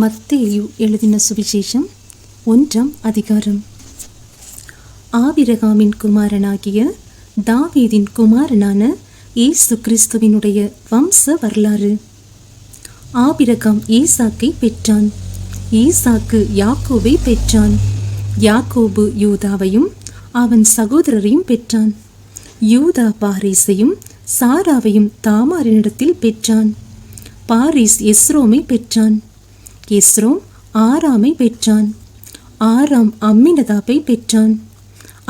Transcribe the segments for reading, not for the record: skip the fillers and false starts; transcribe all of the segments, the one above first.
மத்தேயு எழுதின சுவிசேஷம் 1ஆம் அதிகாரம். ஆபிரகாமின் குமாரனாகிய தாவீதின் குமாரனான இயேசு கிறிஸ்துவினுடைய வம்ச வரலாறு. ஆபிரகாம் ஈசாக்கை பெற்றான். ஈசாக்கு யாக்கோபை பெற்றான். யாக்கோபு யூதாவையும் அவன் சகோதரரையும் பெற்றான். யூதா பாரீசையும் சாராவையும் தாமாரினிடத்தில் பெற்றான். பாரீஸ் எஸ்ரோமை பெற்றான். எஸ்ரோம் ஆராமை பெற்றான். ஆராம் அம்மினதாபை பெற்றான்.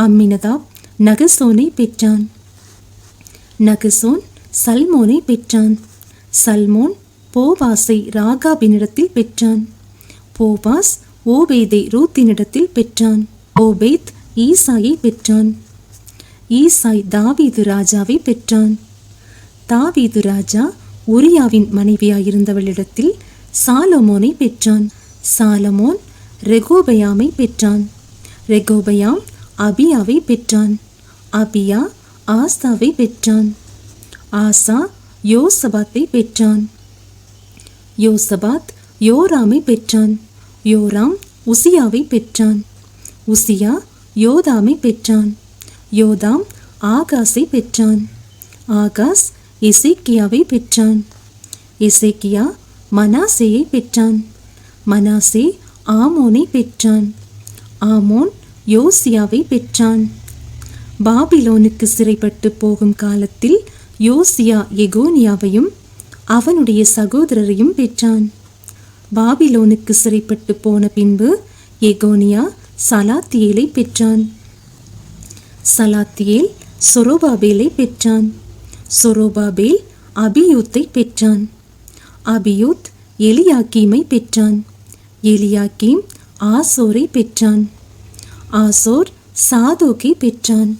அம்மினதாப் நகசோனை பெற்றான். நகசோன் சல்மோனை பெற்றான். சல்மோன் போவாசை ராகாபினிடத்தில் பெற்றான். போவாஸ் ஓபேதை ரூத்தினிடத்தில் பெற்றான். ஓபேத் ஈசாயை பெற்றான். ஈசாய் தாவீது ராஜாவை பெற்றான். தாவீது ராஜா உரியாவின் மனைவியாயிருந்தவளிடத்தில் சாலமோனை பெற்றான். சாலமோன் ரெகோபயாமை பெற்றான். ரெகோபயாம் அபியாவை பெற்றான். அபியா ஆசாவை பெற்றான். ஆசா யோசபாத்தை பெற்றான். யோசபாத் யோராமை பெற்றான். யோராம் உசியாவை பெற்றான். உசியா யோதாமை பெற்றான். யோதாம் ஆகாஸை பெற்றான். ஆகாஸ் எசேக்கியாவை பெற்றான். எசேக்கியா மனாசேயை பெற்றான். மனாசே ஆமோனை பெற்றான். ஆமோன் யோசியாவை பெற்றான். பாபிலோனுக்கு சிறைப்பட்டு போகும் காலத்தில் யோசியா எகோனியாவையும் அவனுடைய சகோதரரையும் பெற்றான். பாபிலோனுக்கு சிறைப்பட்டு போன பின்பு எகோனியா சலாத்தியேலை பெற்றான். சலாத்தியேல் சொரோபாபேலை பெற்றான். சொரோபாபேல் அபியூத்தை பெற்றான். அபியூத் எலியாக்கீமை பெற்றான். எலியாக்கீம் ஆசோரை பெற்றான். ஆசோர் சாதோக்கை பெற்றான்.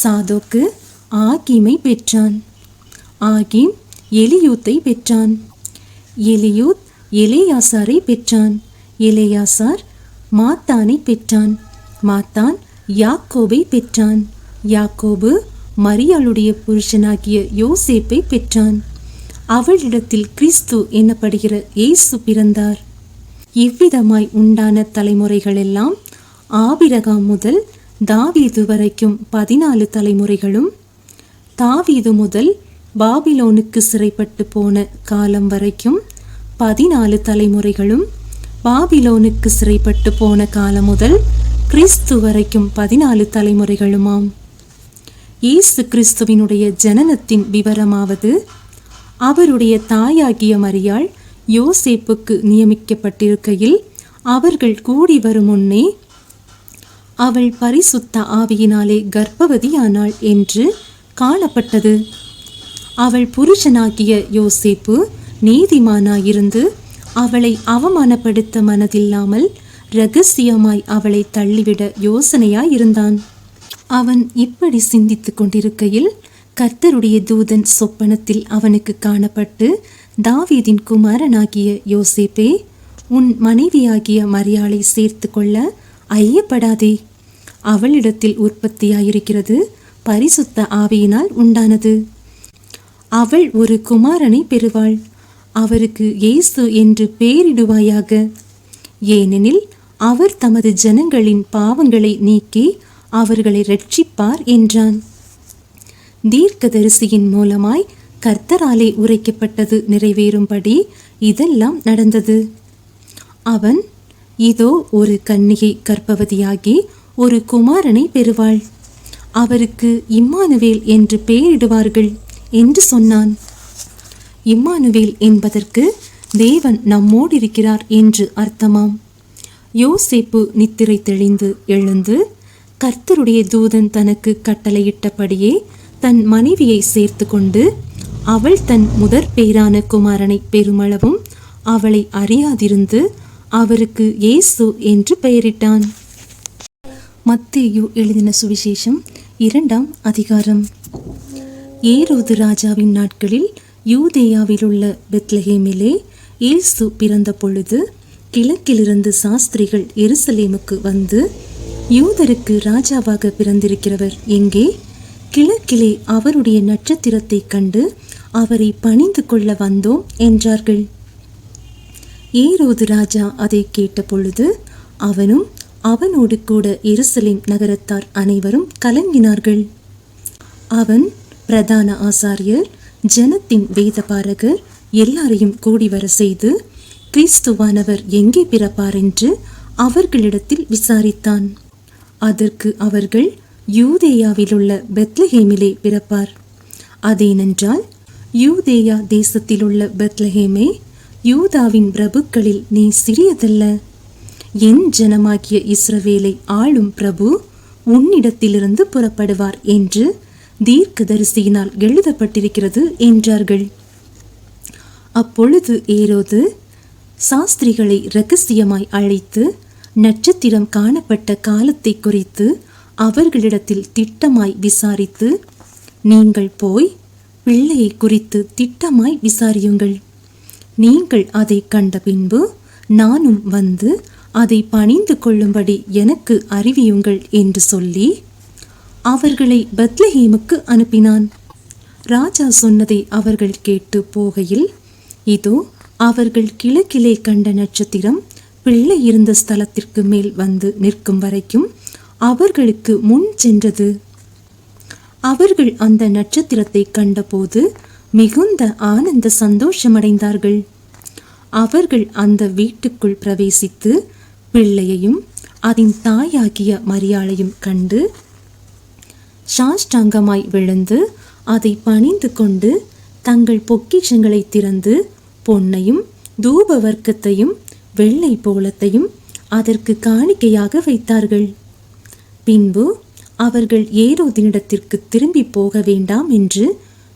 சாதோக்கு ஆகீமை பெற்றான். ஆகீம் எலியூத்தை பெற்றான். எலியூத் எலேயாசாரை பெற்றான். எலேயாசார் மாத்தானை பெற்றான். மாத்தான் யாக்கோபை பெற்றான். யாக்கோபு மரியாளுடைய புருஷனாகிய யோசேப்பை பெற்றான். அவளிடத்தில் கிறிஸ்து எனப்படுகிற இயேசு பிறந்தார். இவ்விதமாய் உண்டான தலைமுறைகளெல்லாம் ஆபிரகாம் முதல் தாவீது வரைக்கும் 14 தலைமுறைகளும், தாவீது முதல் பாபிலோனுக்கு சிறைப்பட்டு போன காலம் வரைக்கும் 14 தலைமுறைகளும், பாபிலோனுக்கு சிறைப்பட்டு போன காலம் முதல் கிறிஸ்து வரைக்கும் 14 தலைமுறைகளுமாம். இயேசு கிறிஸ்துவினுடைய ஜனனத்தின் விவரமாவது, அவருடைய தாயாகிய மரியாள் யோசேப்புக்கு நியமிக்கப்பட்டிருக்கையில் அவர்கள் கூடி வரும் முன்னே அவள் பரிசுத்த ஆவியினாலே கர்ப்பவதியானாள் என்று காணப்பட்டது. அவள் புருஷனாகிய யோசேப்பு நீதிமானாயிருந்து அவளை அவமானப்படுத்த மனதில்லாமல் இரகசியமாய் அவளை தள்ளிவிட யோசனையாயிருந்தான். அவன் இப்படி சிந்தித்துக் கொண்டிருக்கையில் கர்த்தருடைய தூதன் சொப்பனத்தில் அவனுக்கு காணப்பட்டு, தாவீதின் குமாரனாகிய யோசேப்பே, உன் மனைவியாகிய மரியாளை சேர்த்து கொள்ள ஐயப்படாதே. அவளிடத்தில் உற்பத்தியாயிருக்கிறது பரிசுத்த ஆவியினால் உண்டானது. அவள் ஒரு குமாரனை பெறுவாள். அவருக்கு இயேசு என்று பெயரிடுவாயாக. ஏனெனில் அவர் தமது ஜனங்களின் பாவங்களை நீக்கி அவர்களை இரட்சிப்பார் என்றான். தீர்க்கதரிசியின் மூலமாய் கர்த்தராலே உரைக்கப்பட்டது நிறைவேறும்படி இதெல்லாம் நடந்தது. அவன், இதோ ஒரு கன்னிகை கர்ப்பவதியாகி ஒரு குமாரனை பெறுவாள். அவருக்கு இம்மானுவேல் என்று பெயரிடுவார்கள் என்று சொன்னான். இம்மானுவேல் என்பதற்கு தேவன் நம்மோடிருக்கிறார் என்று அர்த்தமாம். யோசேப்பு நித்திரை தெளிந்து எழுந்து கர்த்தருடைய தூதன் தனக்கு கட்டளையிட்டபடியே தன் மனைவியை சேர்த்து கொண்டு, அவள் தன் முதற் பேரான குமாரனை பெருமளவும் அவளை அறியாதிருந்து அவருக்கு இயேசு என்று பெயரிட்டான். மத்தேயு எழுதின சுவிசேஷம் 2ஆம் அதிகாரம். ஏரோது ராஜாவின் நாட்களில் யூதேயாவிலுள்ள பெத்லகேமிலே இயேசு பிறந்த பொழுது கிழக்கிலிருந்து சாஸ்திரிகள் எருசலேமுக்கு வந்து, யூதருக்கு ராஜாவாக பிறந்திருக்கிறவர் எங்கே? கிழக்கிலே அவருடைய நட்சத்திரத்தை கண்டு அவரை பணிந்து கொள்ள வந்தோம் என்றார்கள். ஏரோது ராஜா அதை கேட்ட பொழுது அவனும் அவனோடு கூட எருசலேம் நகரத்தார் அனைவரும் கலங்கினார்கள். அவன் பிரதான ஆசாரியர், ஜனத்தின் வேதபாரகர் எல்லாரையும் கூடி வர செய்து கிறிஸ்துவானவர் எங்கே பிறப்பார் என்று அவர்களிடத்தில் விசாரித்தான். அதற்கு அவர்கள், யூதேயாவிலுள்ள பெத்லஹேமிலே பிறப்பார். அதேனென்றால், யூதேயா தேசத்திலுள்ள பெத்லஹேமே, யூதாவின் பிரபுக்களில் நீ சிறியதல்ல. என் ஜனமாகிய இஸ்ரவேலை ஆளும் பிரபு உன்னிடத்திலிருந்து புறப்படுவார் என்று தீர்க்கதரிசியினால் எழுதப்பட்டிருக்கிறது என்றார்கள். அப்பொழுது ஏரோது சாஸ்திரிகளை இரகசியமாய் அழைத்து நட்சத்திரம் காணப்பட்ட காலத்தை குறித்து அவர்களிடத்தில் திட்டமாய் விசாரித்து, நீங்கள் போய் பிள்ளையை குறித்து திட்டமாய் விசாரியுங்கள். நீங்கள் அதை கண்ட பின்பு நானும் வந்து அதை பணிந்து கொள்ளும்படி எனக்கு அறிவியுங்கள் என்று சொல்லி அவர்களை பெத்லஹேமுக்கு அனுப்பினான். ராஜா சொன்னதை அவர்கள் கேட்டு போகையில், இதோ அவர்கள் கிழக்கிலே கண்ட நட்சத்திரம் பிள்ளை இருந்த ஸ்தலத்திற்கு மேல் வந்து நிற்கும் வரைக்கும் அவர்களுக்கு முன் சென்றது. அவர்கள் அந்த நட்சத்திரத்தை கண்டபோது மிகுந்த ஆனந்த சந்தோஷமடைந்தார்கள். அவர்கள் அந்த வீட்டுக்குள் பிரவேசித்து பிள்ளையையும் அதன் தாயாகிய மரியாளையும் கண்டு சாஷ்டாங்கமாய் விழுந்து அதை பணிந்து கொண்டு தங்கள் பொக்கிஷங்களை திறந்து பொன்னையும் தூப வர்க்கத்தையும் வெள்ளை போலத்தையும் அதற்கு காணிக்கையாக வைத்தார்கள். பின்பு அவர்கள் ஏரோதினிடத்திற்கு திரும்பி போக வேண்டாம் என்று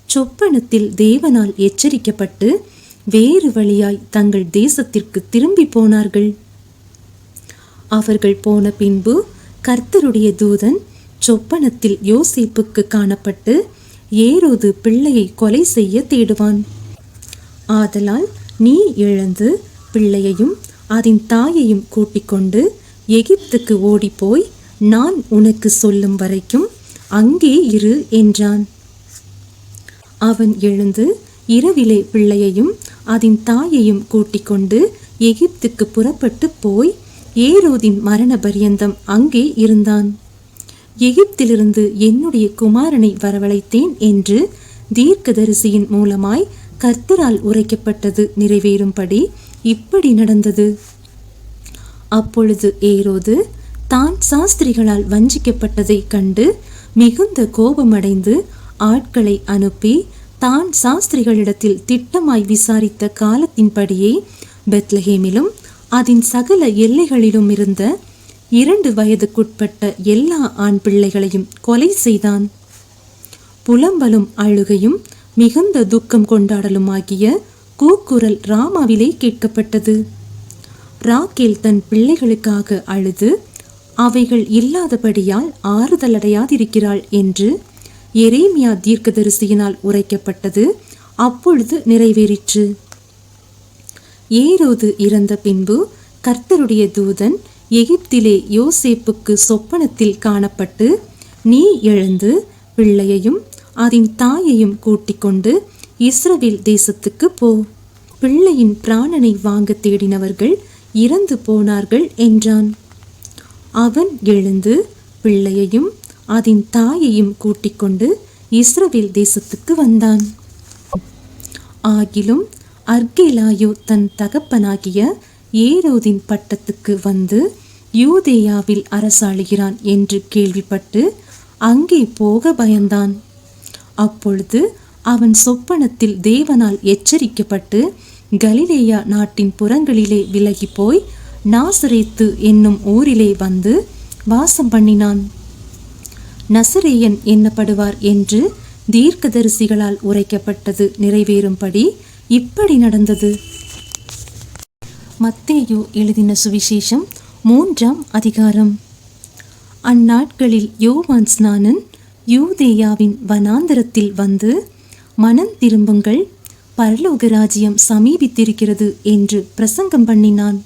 சொப்பனத்தில் தேவனால் எச்சரிக்கப்பட்டு வேறு வழியாய் தங்கள் தேசத்திற்கு திரும்பி போனார்கள். அவர்கள் போன பின்பு கர்த்தருடைய தூதன் சொப்பனத்தில் யோசேப்புக்கு காணப்பட்டு, ஏரோது பிள்ளையை கொலை செய்ய தேடுவான். ஆதலால் நீ எழுந்து பிள்ளையையும் அதன் தாயையும் கூட்டிக் கொண்டு எகிப்துக்கு ஓடிப்போய் நான் உனக்கு சொல்லும் வரைக்கும் அங்கே இரு என்றான். அவன் எழுந்து இரவிலே பிள்ளையையும் அதன் தாயையும் கூட்டிக் கொண்டு எகிப்துக்கு புறப்பட்டு போய் ஏரோதின் மரண பரியந்தம் அங்கே இருந்தான். எகிப்திலிருந்து என்னுடைய குமாரனை வரவழைத்தேன் என்று தீர்க்கதரிசியின் மூலமாய் கர்த்தரால் உரைக்கப்பட்டது நிறைவேறும்படி இப்படி நடந்தது. அப்பொழுது ஏரோது தான் சாஸ்திரிகளால் வஞ்சிக்கப்பட்டதை கண்டு மிகுந்த கோபமடைந்து ஆட்களை அனுப்பி தான் சாஸ்திரிகளிடத்தில் திட்டமாய் விசாரித்த காலத்தின்படியே பெத்லஹேமிலும் அதன் சகல எல்லைகளிலும் இருந்த 2 வயதுக்குட்பட்ட எல்லா ஆண் பிள்ளைகளையும் கொலை செய்தான். புலம்பலும் அழுகையும் மிகுந்த துக்கம் கொண்டாடலுமாகிய கூக்குரல் ராமாவிலே கேட்கப்பட்டது. ராக்கேல் தன் பிள்ளைகளுக்காக அழுது அவைகள் இல்லாதபடியால் ஆறுதலடையாதிருக்கிறாள் என்று எரேமியா தீர்க்கதரிசியினால் உரைக்கப்பட்டது அப்பொழுது நிறைவேறிற்று. ஏரோது இறந்த பின்பு கர்த்தருடைய தூதன் எகிப்திலே யோசேப்புக்கு சொப்பனத்தில் காணப்பட்டு, நீ எழுந்து பிள்ளையையும் அதன் தாயையும் கூட்டிக் கொண்டு இஸ்ரவேல் தேசத்துக்கு போ, பிள்ளையின் பிராணனை வாங்க தேடினவர்கள் இறந்து போனார்கள் என்றான். அவன் எழுந்து பிள்ளையையும் அதன் தாயையும் கூட்டிக் கொண்டு இஸ்ரவேல் தேசத்துக்கு வந்தான். ஆகிலும் அர்கேலாயோ தன் தகப்பனாகிய ஏரோதின் பட்டத்துக்கு வந்து யூதேயாவில் அரசாளுகிறான் என்று கேள்விப்பட்டு அங்கே போக பயந்தான். அப்பொழுது அவன் சொப்பனத்தில் தேவனால் எச்சரிக்கப்பட்டு கலிலேயா நாட்டின் புறங்களிலே விலகி போய் நாசரேத்து என்னும் ஊரிலே வந்து வாசம் பண்ணினான். நசரேயன் என்னப்படுவார் என்று தீர்க்கதரிசிகளால் உரைக்கப்பட்டது நிறைவேறும்படி இப்படி நடந்தது. மத்தேயு எழுதின சுவிசேஷம் 3ஆம் அதிகாரம். அந்நாட்களில் யோவான் ஸ்நானன் யூதேயாவின் வனாந்தரத்தில் வந்து, மனம் திரும்புங்கள், பரலோக ராஜ்யம் சமீபித்திருக்கிறது என்று பிரசங்கம் பண்ணினான்.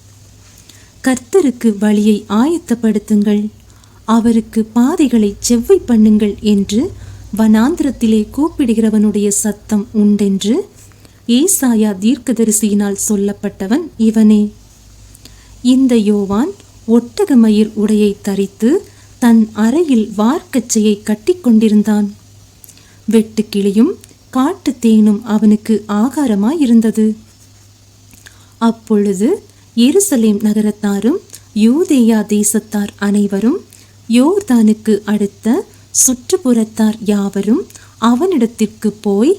கர்த்தருக்கு வழியை ஆயத்தப்படுத்துங்கள், அவருக்கு பாதைகளை செவ்வை பண்ணுங்கள் என்று வனாந்திரத்திலே கூப்பிடுகிறவனுடைய சத்தம் உண்டென்று ஏசாயா தீர்க்கதரிசியினால் சொல்லப்பட்டவன் இவனே. இந்த யோவான் ஒட்டகமயிர் உடையை தரித்து தன் அறையில் வார்க்கச்சையை கட்டிக்கொண்டிருந்தான். வெட்டுக்கிளியும் காட்டு தேனும் அவனுக்கு ஆகாரமாயிருந்தது. அப்பொழுது எருசலேம் நகரத்தாரும் யூதேயா தேசத்தார் அனைவரும் யோர்தானுக்கு அடுத்த சுற்றுப்புறத்தார் யாவரும் அவனிடத்திற்கு போய்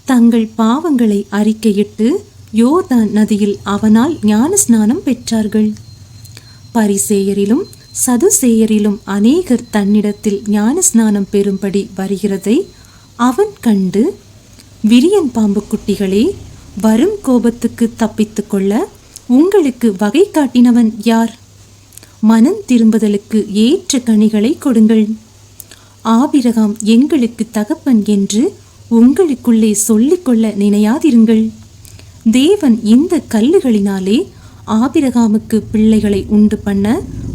தங்கள் பாவங்களை அறிக்கையிட்டு யோர்தான் நதியில் அவனால் ஞானஸ்நானம் பெற்றார்கள். பரிசேயரிலும் சதுசேயரிலும் அநேகர் தன்னிடத்தில் ஞானஸ்நானம் பெறும்படி வருகிறதை அவன் கண்டு, விரியன் பாம்பு குட்டிகளே, வரும் கோபத்துக்கு தப்பித்து கொள்ள உங்களுக்கு வகை காட்டினவன் யார்? மனம் திரும்புதலுக்கு ஏற்ற கனிகளை கொடுங்கள். ஆபிரகாம் எங்களுக்கு தகப்பன் என்று உங்களுக்குள்ளே சொல்லிக்கொள்ள நினையாதிருங்கள். தேவன் இந்த கல்லுகளினாலே ஆபிரகாமுக்கு பிள்ளைகளை உண்டு பண்ண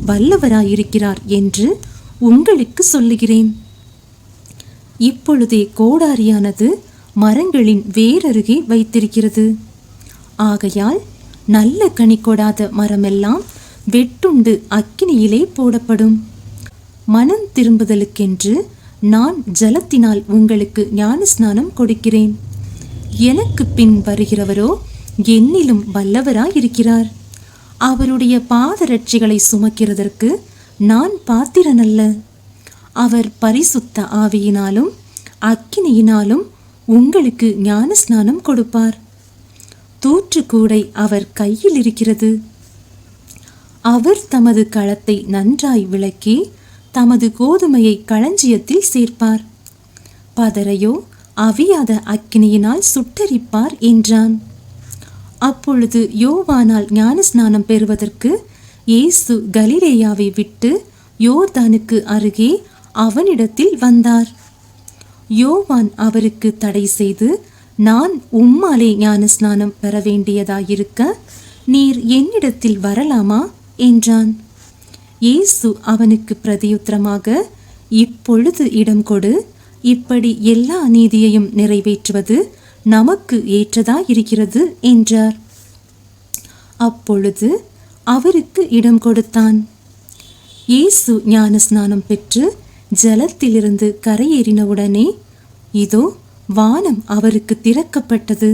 வல்லவராயிருக்கிறார் என்று உங்களுக்கு சொல்லுகிறேன். இப்பொழுதே கோடாரியானது மரங்களின் வேரருகே வைத்திருக்கிறது. ஆகையால் நல்ல கனி கொடாத மரமெல்லாம் வெட்டுண்டு அக்கினியிலே போடப்படும். மனம் திரும்புதலுக்கென்று நான் ஜலத்தினால் உங்களுக்கு ஞானஸ்நானம் கொடுக்கிறேன். எனக்கு பின் வருகிறவரோ என்னிலும் வல்லவராயிருக்கிறார். அவருடைய பாதரட்சிகளை சுமக்கிறதற்கு நான் பாத்திரனல்ல. அவர் பரிசுத்த ஆவியினாலும் அக்கினியினாலும் உங்களுக்கு ஞானஸ்நானம் கொடுப்பார். தூற்றுக்கூடை அவர் கையில் இருக்கிறது. அவர் தமது களத்தை நன்றாய் விளக்கி தமது கோதுமையை களஞ்சியத்தில் சேர்ப்பார். பதரையோ அவியாத அக்கினியினால் சுட்டரிப்பார் என்றான். அப்பொழுது யோவானால் ஞானஸ்நானம் பெறுவதற்கு இயேசு கலிலேயாவை விட்டு யோர்தானுக்கு அருகே அவனிடத்தில் வந்தார். யோவான் அவருக்கு தடை செய்து, நான் உம்மாலே ஞானஸ்நானம் பெற வேண்டியதாயிருக்க நீர் என்னிடத்தில் வரலாமா என்றான். இயேசு அவனுக்கு பிரதியுத்தரமாக, இப்பொழுது இடம் கொடு, இப்படி எல்லா நீதியையும் நிறைவேற்றுவது நமக்கு ஏற்றதாயிருக்கிறது என்றார். அப்பொழுது அவருக்கு இடம் கொடுத்தான். இயேசு ஞானஸ்நானம் பெற்று ஜலத்திலிருந்து கரையேறினவுடனே இதோ வானம் அவருக்கு திறக்கப்பட்டது.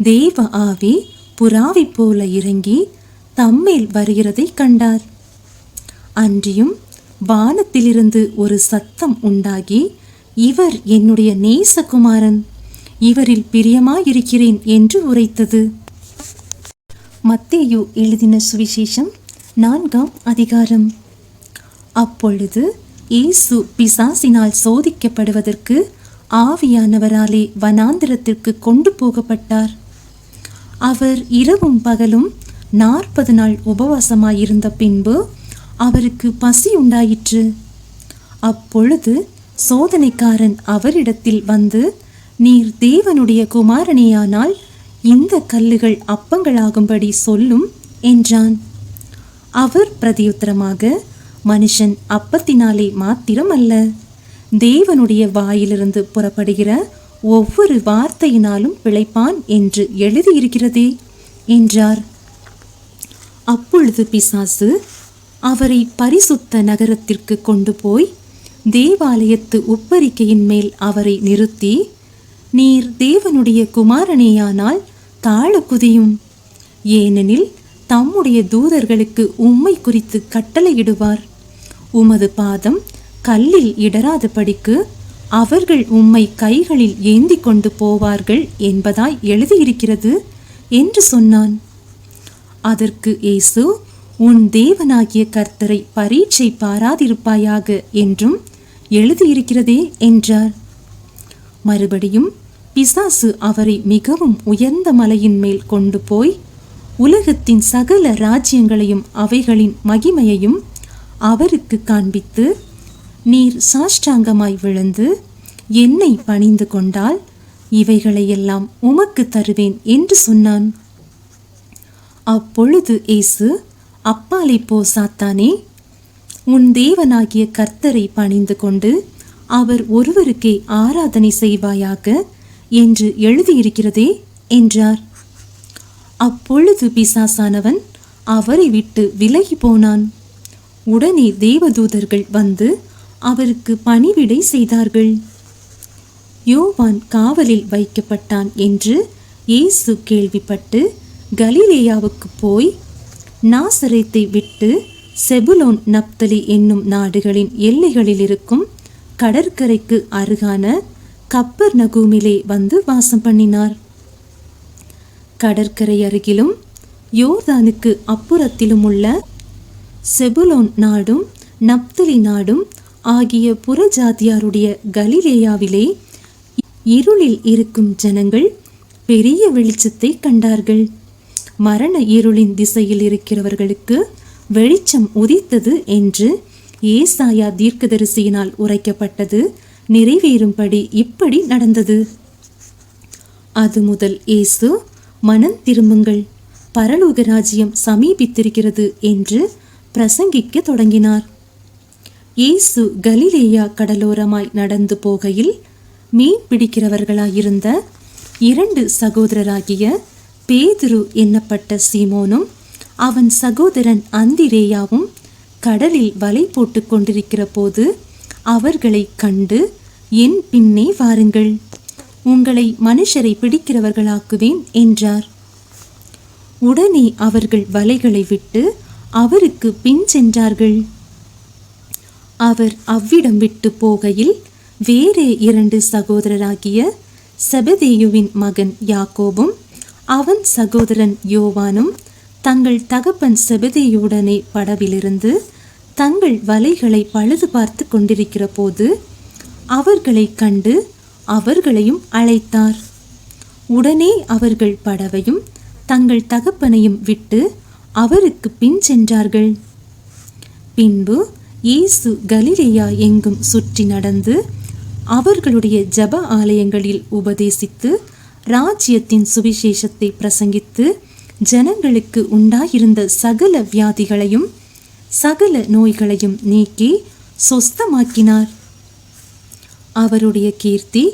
தேவ ஆவி புறாவை போல இறங்கி தம்மேல் வருகிறதை கண்டார். அன்றியும் வானத்திலிருந்து ஒரு சத்தம் உண்டாகி, இவர் என்னுடைய நேசகுமாரன், இவரில் பிரியமாயிருக்கிறேன் என்று உரைத்தது. மத்தேயு எழுதின சுவிசேஷம் 4ஆம் அதிகாரம். அப்பொழுது இயேசு பிசாசினால் சோதிக்கப்படுவதற்கு ஆவியானவராலே வனாந்திரத்திற்கு கொண்டு போகப்பட்டார். அவர் இரவும் பகலும் 40 நாள் உபவாசமாயிருந்த பின்பு அவருக்கு பசி உண்டாயிற்று. அப்பொழுது சோதனைக்காரன் அவரிடத்தில் வந்து, நீர் தேவனுடைய குமாரனேயானால் இந்த கல்லுகள் அப்பங்களாகும்படி சொல்லும் என்றான். அவர் பிரதியுத்தரமாக, மனுஷன் அப்பத்தினாலே மாத்திரம் அல்ல, தேவனுடைய வாயிலிருந்து புறப்படுகிற ஒவ்வொரு வார்த்தையினாலும் பிழைப்பான் என்று எழுதியிருக்கிறதே என்றார். அப்பொழுது பிசாசு அவரை பரிசுத்த நகரத்திற்கு கொண்டு போய் தேவாலயத்து உப்பரிக்கையின் மேல் அவரை நிறுத்தி, நீர் தேவனுடைய குமாரனேயானால் தாழ குதியும், ஏனெனில் தம்முடைய தூதர்களுக்கு உம்மை குறித்து கட்டளையிடுவார். உமது பாதம் கல்லில் இடராதபடிக்கு அவர்கள் உம்மை கைகளில் ஏந்தி கொண்டு போவார்கள் என்பதாய் எழுதியிருக்கிறது என்று சொன்னான். அதற்கு இயேசு, உன் தேவனாகிய கர்த்தரை பரீட்சை பாராதிருப்பாயாக என்றும் எழுதியிருக்கிறதே என்றார். மறுபடியும் பிசாசு அவரை மிகவும் உயர்ந்த மலையின் மேல் கொண்டு போய் உலகத்தின் சகல ராஜ்யங்களையும் அவைகளின் மகிமையையும் அவருக்கு காண்பித்து, நீர் சாஷ்டாங்கமாய் விழுந்து என்னை பணிந்து கொண்டால் இவைகளையெல்லாம் உமக்கு தருவேன் என்று சொன்னான். அப்பொழுது இயேசு, அப்பாலே போ சாத்தானே, உன் தேவனாகிய கர்த்தரை பணிந்து கொண்டு அவர் ஒருவருக்கே ஆராதனை செய்வாயாக என்று எழுதியிருக்கிறதே என்றார். அப்பொழுது பிசாசானவன் அவரை விட்டு விலகி போனான். உடனே தேவதூதர்கள் வந்து அவருக்கு பணிவிடை செய்தார்கள். யோவான் காவலில் வைக்கப்பட்டான் என்று இயேசு கேள்விப்பட்டு கலிலேயாவுக்கு போய் நாசரேத்தை விட்டு செபுலோன் நப்தலி என்னும் நாடுகளின் எல்லைகளில் இருக்கும் கடற்கரைக்கு அருகான கப்பர்நகூமிலே வந்து வாசம் பண்ணினார். கடற்கரை அருகிலும் யோர்தானுக்கு அப்புறத்திலும் உள்ள செபுலோன் நாடும் நப்தலி நாடும் ஆகிய புறஜாதியாருடைய கலிலேயாவிலே இருளில் இருக்கும் ஜனங்கள் பெரிய வெளிச்சத்தை கண்டார்கள். மரண இருளின் திசையில் இருக்கிறவர்களுக்கு வெளிச்சம் உதித்தது என்று ஏசாயா தீர்க்கதரிசியினால் உரைக்கப்பட்டது நிறைவேறும்படி இப்படி நடந்தது. அது முதல் இயேசு, மனம் திரும்புங்கள், பரலோக ராஜ்யம் சமீபித்திருக்கிறது என்று பிரசங்கிக்க தொடங்கினார். இயேசு கலிலேயா கடலோரமாய் நடந்து போகையில் மீன் பிடிக்கிறவர்களாயிருந்த 2 சகோதரராகிய பேதுரு என்னப்பட்ட சீமோனும் அவன் சகோதரன் அந்திரேயாவும் கடலில் வலை போட்டு கொண்டிருக்கிற போது அவர்களை கண்டு, என் பின்னே வாருங்கள், உங்களை மனுஷரை பிடிக்கிறவர்களாக்குவேன் என்றார். உடனே அவர்கள் வலைகளை விட்டு அவருக்கு பின் சென்றார்கள். அவர் அவ்விடம் விட்டு போகையில் வேறே 2 சகோதரராகிய செபதேயுவின் மகன் யாக்கோபும் அவன் சகோதரன் யோவானும் தங்கள் தகப்பன் செபதேயுடனே படவிலிருந்து தங்கள் வலைகளை பழுது பார்த்து கொண்டிருக்கிற போது அவர்களை கண்டு அவர்களையும் அழைத்தார். உடனே அவர்கள் படவையும் தங்கள் தகப்பனையும் விட்டு அவருக்கு பின் சென்றார்கள். பின்பு இயேசு கலிலேயா எங்கும் சுற்றி நடந்து அவர்களுடைய ஜப ஆலயங்களில் உபதேசித்து ராஜ்யத்தின் சுவிசேஷத்தை பிரசங்கித்து ஜனங்களுக்கு உண்டாயிருந்த சகல வியாதிகளையும் சகல நோய்களையும் நீக்கி சொஸ்தமாக்கினார். அவருடைய கீர்த்தி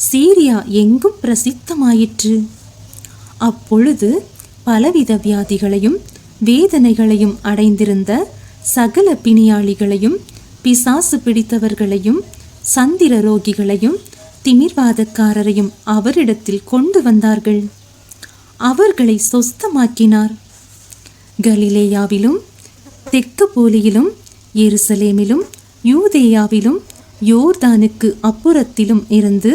சீரியா எங்கும் பிரசித்தமாயிற்று. அப்பொழுது பலவித வியாதிகளையும் வேதனைகளையும் அடைந்திருந்த சகல பிணியாளிகளையும் பிசாசு பிடித்தவர்களையும் சந்திர ரோகிகளையும் திமிர்வாதக்காரரையும் அவரிடத்தில் கொண்டு வந்தார்கள். அவர்களை சொஸ்தமாக்கினார். கலிலேயாவிலும் தெக்கப்போலியிலும் எருசலேமிலும் யூதேயாவிலும் யோர்தானுக்கு அப்புறத்திலும் இருந்து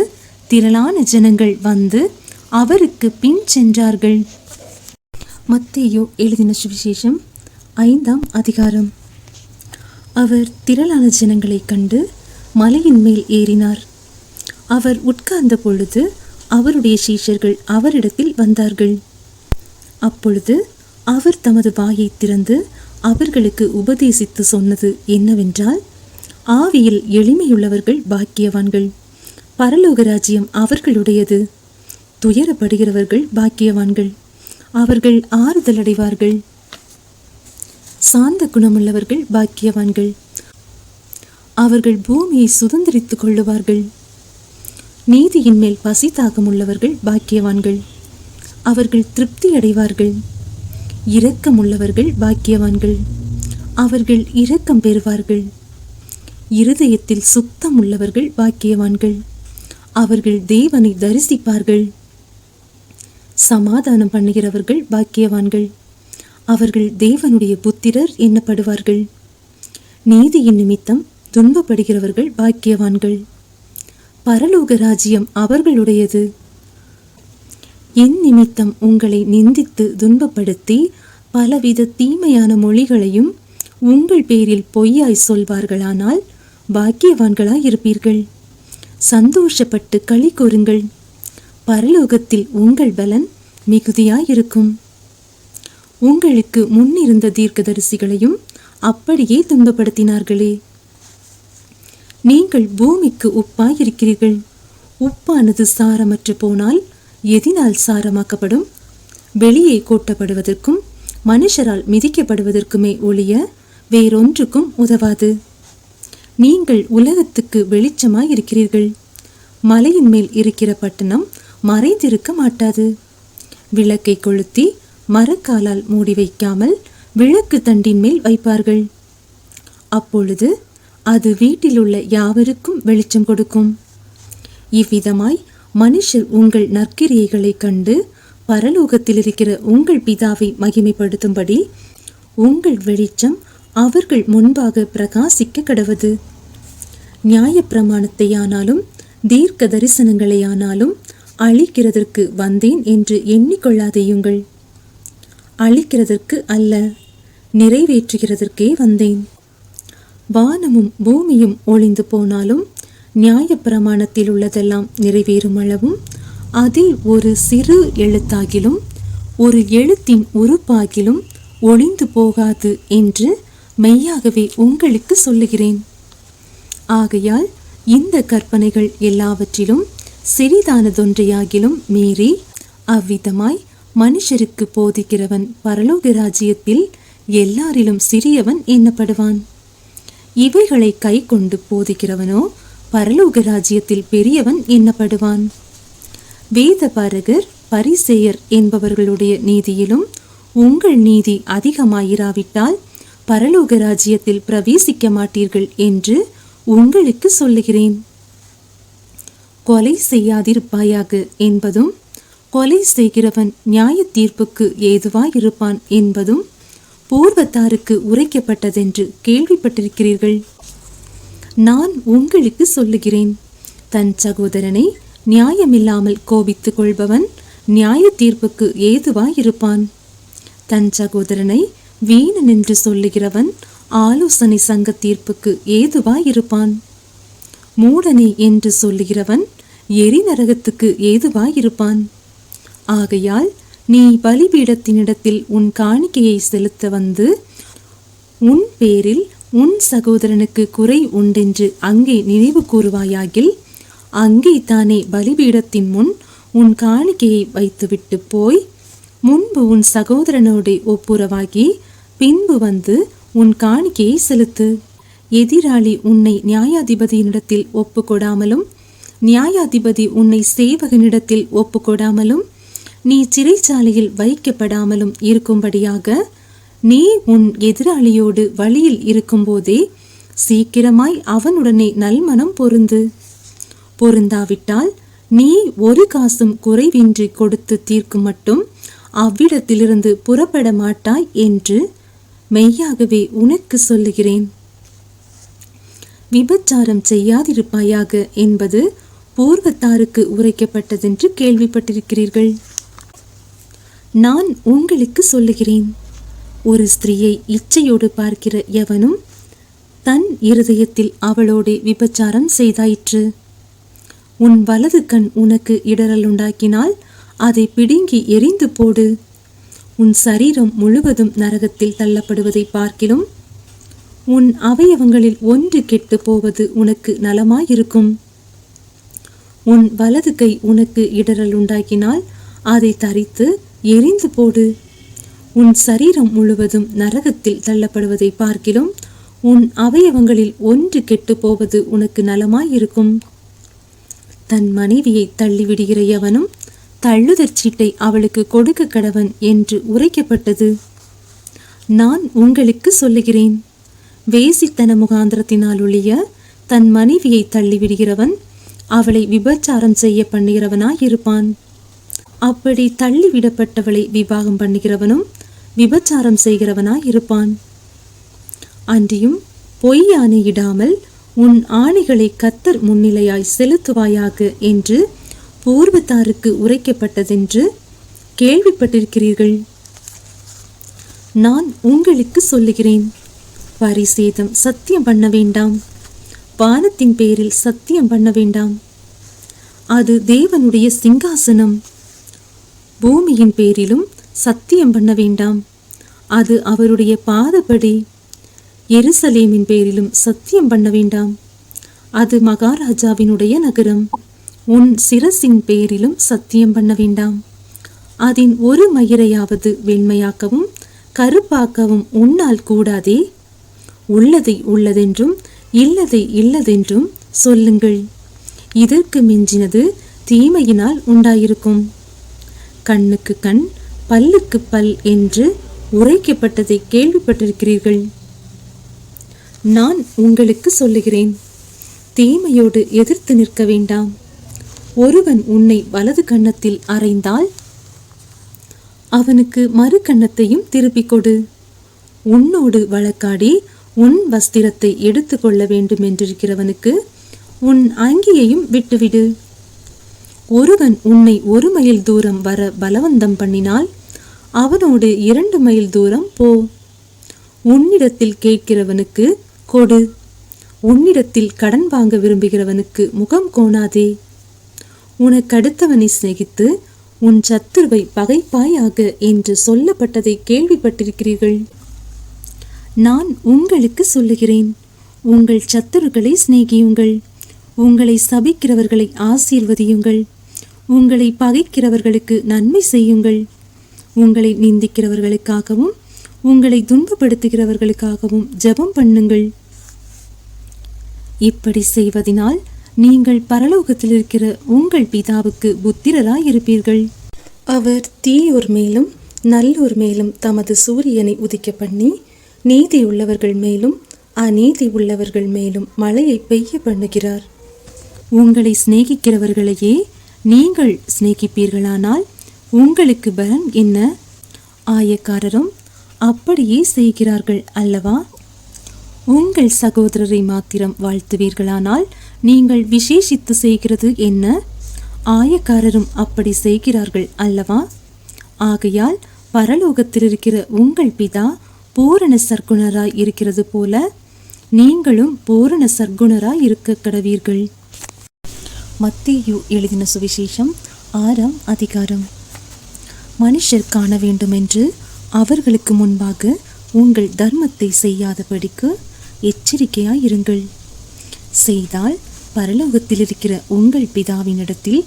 திரளான ஜனங்கள் வந்து அவருக்கு பின் சென்றார்கள். மத்தேயு எழுதின சுவிசேஷம் 5ஆம் அதிகாரம். அவர் திரளான ஜனங்களை கண்டு மலையின் மேல் ஏறினார். அவர் உட்கார்ந்த பொழுது அவருடைய சீஷர்கள் அவரிடத்தில் வந்தார்கள். அப்பொழுது அவர் தமது வாயை திறந்து அவர்களுக்கு உபதேசித்து சொன்னது என்னவென்றால், ஆவியில் எளிமையுள்ளவர்கள் பாக்கியவான்கள், பரலோக ராஜ்யம் அவர்களுடையது. துயரப்படுகிறவர்கள் பாக்கியவான்கள், அவர்கள் ஆறுதல் அடைவார்கள். சாந்த குணமுள்ளவர்கள் பாக்கியவான்கள், அவர்கள் பூமியை சுதந்திரித்துக் கொள்ளுவார்கள். நீதியின் மேல் பசி தாகமுள்ளவர்கள் பாக்கியவான்கள், அவர்கள் திருப்தி அடைவார்கள். இரக்கமுள்ளவர்கள் பாக்கியவான்கள், அவர்கள் இரக்கம் பெறுவார்கள். இருதயத்தில் சுத்தம் உள்ளவர்கள் பாக்கியவான்கள், அவர்கள் தேவனை தரிசிப்பார்கள். சமாதானம் பண்ணுகிறவர்கள் பாக்கியவான்கள், அவர்கள் தேவனுடைய புத்திரர் எண்ணப்படுவார்கள். நீதியின் நிமித்தம் துன்பப்படுகிறவர்கள் பாக்கியவான்கள், பரலோக ராஜ்யம் அவர்களுடையது. என் நிமித்தம் உங்களை நிந்தித்து துன்பப்படுத்தி பலவித தீமையான மொழிகளையும் உங்கள் பேரில் பொய்யாய் சொல்வார்களானால் பாக்கியவான்களாய் இருப்பீர்கள். சந்தோஷப்பட்டு களி கூறுங்கள், பரலோகத்தில் உங்கள் பலன் மிகுதியாயிருக்கும். உங்களுக்கு முன்னிருந்த தீர்க்கதரிசிகளையும் அப்படியே துன்பப்படுத்தினார்களே. நீங்கள் பூமிக்கு உப்பாயிருக்கிறீர்கள். உப்பானது சாரமற்று போனால் எதினால் சாரமாக்கப்படும்? வெளியே கூட்டப்படுவதற்கும் மனுஷரால் மிதிக்கப்படுவதற்குமே ஒழிய வேறொன்றுக்கும் உதவாது. நீங்கள் உலகத்துக்கு வெளிச்சமாய் இருக்கிறீர்கள். மலையின் மேல் இருக்கிற பட்டணம் மறைந்திருக்க மாட்டாது. விளக்கை கொளுத்தி மரக்காலால் மூடி வைக்காமல் விளக்கு தண்டின் மேல் வைப்பார்கள். அப்பொழுது அது வீட்டிலுள்ள யாவருக்கும் வெளிச்சம் கொடுக்கும். இவ்விதமாய் மனுஷர் உங்கள் நற்கிரியைகளை கண்டு பரலோகத்தில் இருக்கிற உங்கள் பிதாவை மகிமைப்படுத்தும்படி உங்கள் வெளிச்சம் அவர்கள் முன்பாக பிரகாசிக்க கடவது. நியாயப்பிரமாணத்தையானாலும் தீர்க்க தரிசனங்களையானாலும் அழிக்கிறதற்கு வந்தேன் என்று எண்ணிக்கொள்ளாதேயுங்கள். அழிக்கிறதற்கு அல்ல, நிறைவேற்றுகிறதற்கே வந்தேன். வானமும் பூமியும் ஒளிந்து போனாலும் நியாயப்பிரமாணத்தில் உள்ளதெல்லாம் நிறைவேறும் அளவும் அதில் ஒரு சிறு எழுத்தாகிலும் ஒரு எழுத்தின் உறுப்பாகிலும் ஒளிந்து போகாது என்று மெய்யாகவே உங்களுக்கு சொல்லுகிறேன். ஆகையால் இந்த கற்பனைகள் எல்லாவற்றிலும் சிறிதானதொன்றையாகிலும் மீறி அவ்விதமாய் மனுஷருக்கு போதிக்கிறவன் பரலோக ராஜ்யத்தில் எல்லாரிலும் சிறியவன் எண்ணப்படுவான். இவைகளை கை கொண்டு போதிக்கிறவனோ பரலோக ராஜ்யத்தில் பெரியவன் எண்ணப்படுவான். வேதபாரகர் பரிசேயர் என்பவர்களுடைய நீதியிலும் உங்கள் நீதி அதிகமாயிராவிட்டால் பரலோக ராஜ்யத்தில் பிரவேசிக்க மாட்டீர்கள் என்று உங்களுக்கு சொல்லுகிறேன். கொலை செய்யாதிருப்பாயாக என்பதும் கொலை செய்கிறவன் நியாய தீர்ப்புக்கு ஏதுவாயிருப்பான் என்பதும் பூர்வத்தாருக்கு உரைக்கப்பட்டதென்று கேள்விப்பட்டிருக்கிறீர்கள். நான் உங்களுக்கு சொல்லுகிறேன், தன் சகோதரனை நியாயமில்லாமல் கோபித்துக் கொள்பவன் நியாய தீர்ப்புக்கு ஏதுவாயிருப்பான். தன் சகோதரனை வீணன் என்று சொல்லுகிறவன் ஆலோசனை சங்க தீர்ப்புக்கு ஏதுவாயிருப்பான். மூடனே என்று சொல்லுகிறவன் எரிநரகத்துக்கு ஏதுவாயிருப்பான். ஆகையால் நீ பலிபீடத்தினிடத்தில் உன் காணிக்கையை செலுத்த வந்து உன் பேரில் உன் சகோதரனுக்கு குறை உண்டென்று அங்கே நினைவு கூறுவாயாகில் அங்கே தானே பலிபீடத்தின் முன் உன் காணிக்கையை வைத்துவிட்டு போய் முன்பு உன் சகோதரனோடு ஒப்புரவாகி பின்பு வந்து உன் காணிக்கையை செலுத்து. எதிராளி உன்னை நியாயாதிபதியினிடத்தில் ஒப்புக்கொடாமலும் நியாயாதிபதி உன்னை சேவகனிடத்தில் ஒப்புக்கொடாமலும் நீ சிறைச்சாலையில் வைக்கப்படாமலும் இருக்கும்படியாக நீ உன் எதிராளியோடு வழியில் இருக்கும்போதே சீக்கிரமாய் அவனுடனே நல்மனம் பொருந்தாவிட்டால் நீ ஒரு காசும் குறைவின்றி கொடுத்து தீர்க்கும் மட்டும் அவ்விடத்திலிருந்து புறப்பட மாட்டாய் என்று மெய்யாகவே உனக்கு சொல்லுகிறேன். விபச்சாரம் செய்யாதிருப்பாயாக என்பது பூர்வத்தாருக்கு உரைக்கப்பட்டதென்று கேள்விப்பட்டிருக்கிறீர்கள். நான் உங்களுக்கு சொல்லுகிறேன், ஒரு ஸ்திரீயை இச்சையோடு பார்க்கிற எவனும் தன் இருதயத்தில் அவளோடு விபச்சாரம் செய்தாயிற்று. உன் வலது கண் உனக்கு இடரல் உண்டாக்கினால் அதை பிடுங்கி எரிந்து போடு. உன் சரீரம் முழுவதும் நரகத்தில் தள்ளப்படுவதை பார்க்கிலும் உன் அவயவங்களில் ஒன்று கெட்டு போவது உனக்கு நலமாயிருக்கும். உன் வலது கை உனக்கு இடரல் உண்டாக்கினால் அதை தரித்து எரிந்து போடு. உன் சரீரம் முழுவதும் நரகத்தில் தள்ளப்படுவதை பார்க்கிலும் உன் அவயவங்களில் ஒன்று கெட்டு போவது உனக்கு நலமாயிருக்கும். தன் மனைவியை தள்ளிவிடுகிற எவனும் தள்ளுதற் சீட்டை அவளுக்கு கொடுக்க கடவன் என்று உரைக்கப்பட்டது. நான் உங்களுக்கு சொல்லுகிறேன், வேசித்தன முகாந்திரத்தினால் ஒழிய தன் மனைவியை தள்ளிவிடுகிறவன் அவளை விபச்சாரம் செய்ய பண்ணுகிறவனாயிருப்பான். அப்படி தள்ளிவிடப்பட்டவளை விவாகம் பண்ணுகிறவனும் விபச்சாரம் செய்கிறவனாயிருப்பான். அன்றியும் பொய் ஆணையிடாமல் உன் ஆணைகளை கர்த்தர் முன்னிலையாய் செலுத்துவாயாக என்று பூர்வத்தாருக்கு உரைக்கப்பட்டதென்று கேள்விப்பட்டிருக்கிறீர்கள். நான் உங்களுக்கு சொல்லுகிறேன், பரிசேதம் சத்தியம் பண்ண வேண்டாம், பானத்தின் பேரில் சத்தியம் பண்ண வேண்டாம், அது தேவனுடைய சிங்காசனம். பூமியின் பேரிலும் சத்தியம் பண்ண வேண்டாம், அது அவருடைய பாதப்படி. எருசலேமின் பேரிலும் சத்தியம் பண்ண வேண்டாம், அது மகாராஜாவினுடைய நகரம். உன் சிரசின் பேரிலும் சத்தியம் பண்ண வேண்டாம், அதன் ஒரு மயிரையாவது வெண்மையாக்கவும் கருப்பாக்கவும் உன்னால் கூடாதே. உள்ளதை உள்ளதென்றும் இல்லதை இல்லதென்றும் சொல்லுங்கள். இதற்கு மிஞ்சினது தீமையினால் உண்டாயிருக்கும். கண்ணுக்கு கண், பல்லுக்கு பல் என்று உரைக்கப்பட்டதை கேள்விப்பட்டிருக்கிறீர்கள். நான் உங்களுக்கு சொல்லுகிறேன், தீமையோடு எதிர்த்து நிற்க வேண்டாம். ஒருவன் உன்னை வலது கன்னத்தில் அறைந்தால் அவனுக்கு மறு கன்னத்தையும் திருப்பிக் கொடு. உன்னோடு வழக்காடி உன் வஸ்திரத்தை எடுத்து கொள்ள வேண்டும் என்றிருக்கிறவனுக்கு உன் அங்கியையும் விட்டுவிடு. ஒருவன் உன்னை 1 மைல் தூரம் வர பலவந்தம் பண்ணினால் அவனோடு 2 மைல் தூரம் போ. உன்னிடத்தில் கேட்கிறவனுக்கு கொடு. உன்னிடத்தில் கடன் வாங்க விரும்புகிறவனுக்கு முகம் கோணாதே. உனக்கடுத்தவனை சிநேகித்து உன் சத்துருவை பகைப்பாயாக என்று சொல்லப்பட்டதை கேள்விப்பட்டிருக்கிறீர்கள். நான் உங்களுக்கு சொல்லுகிறேன், உங்கள் சத்துருக்களை சிநேகியுங்கள், உங்களை சபிக்கிறவர்களை ஆசீர்வதியுங்கள், உங்களை பகைக்கிறவர்களுக்கு நன்மை செய்யுங்கள், உங்களை நிந்திக்கிறவர்களுக்காகவும் உங்களை துன்பப்படுத்துகிறவர்களுக்காகவும் ஜெபம் பண்ணுங்கள். இப்படி செய்வதினால் நீங்கள் பரலோகத்தில் இருக்கிற உங்கள் பிதாவுக்கு புத்திரராயிருப்பீர்கள். அவர் தீயோர் மேலும் நல்லோர் மேலும் தமது சூரியனை உதிக்க பண்ணி நீதி உள்ளவர்கள் மேலும் அநீதி உள்ளவர்கள் மேலும் மழையை பெய்ய பண்ணுகிறார். உங்களை சிநேகிக்கிறவர்களையே நீங்கள் சிநேகிப்பீர்களானால் உங்களுக்கு பலன் என்ன? ஆயக்காரரும் அப்படியே செய்கிறார்கள் அல்லவா? உங்கள் சகோதரரை மாத்திரம் வாழ்த்துவீர்களானால் நீங்கள் விசேஷித்து செய்கிறது என்ன? ஆயக்காரரும் அப்படி செய்கிறார்கள் அல்லவா? ஆகையால் பரலோகத்தில் இருக்கிற உங்கள் பிதா பூரண சற்குணராய் இருக்கிறது போல நீங்களும் பூரண சற்குணராய் இருக்க கடவீர்கள். மத்தேயு எழுதின சுவிசேஷம் 6ஆம் அதிகாரம். மனுஷர் காண வேண்டுமென்று அவர்களுக்கு முன்பாக உங்கள் தர்மத்தை செய்யாதபடிக்கு எச்சரிக்கையாயிருங்கள். செய்தால் பரலோகத்தில் இருக்கிற உங்கள் பிதாவினிடத்தில்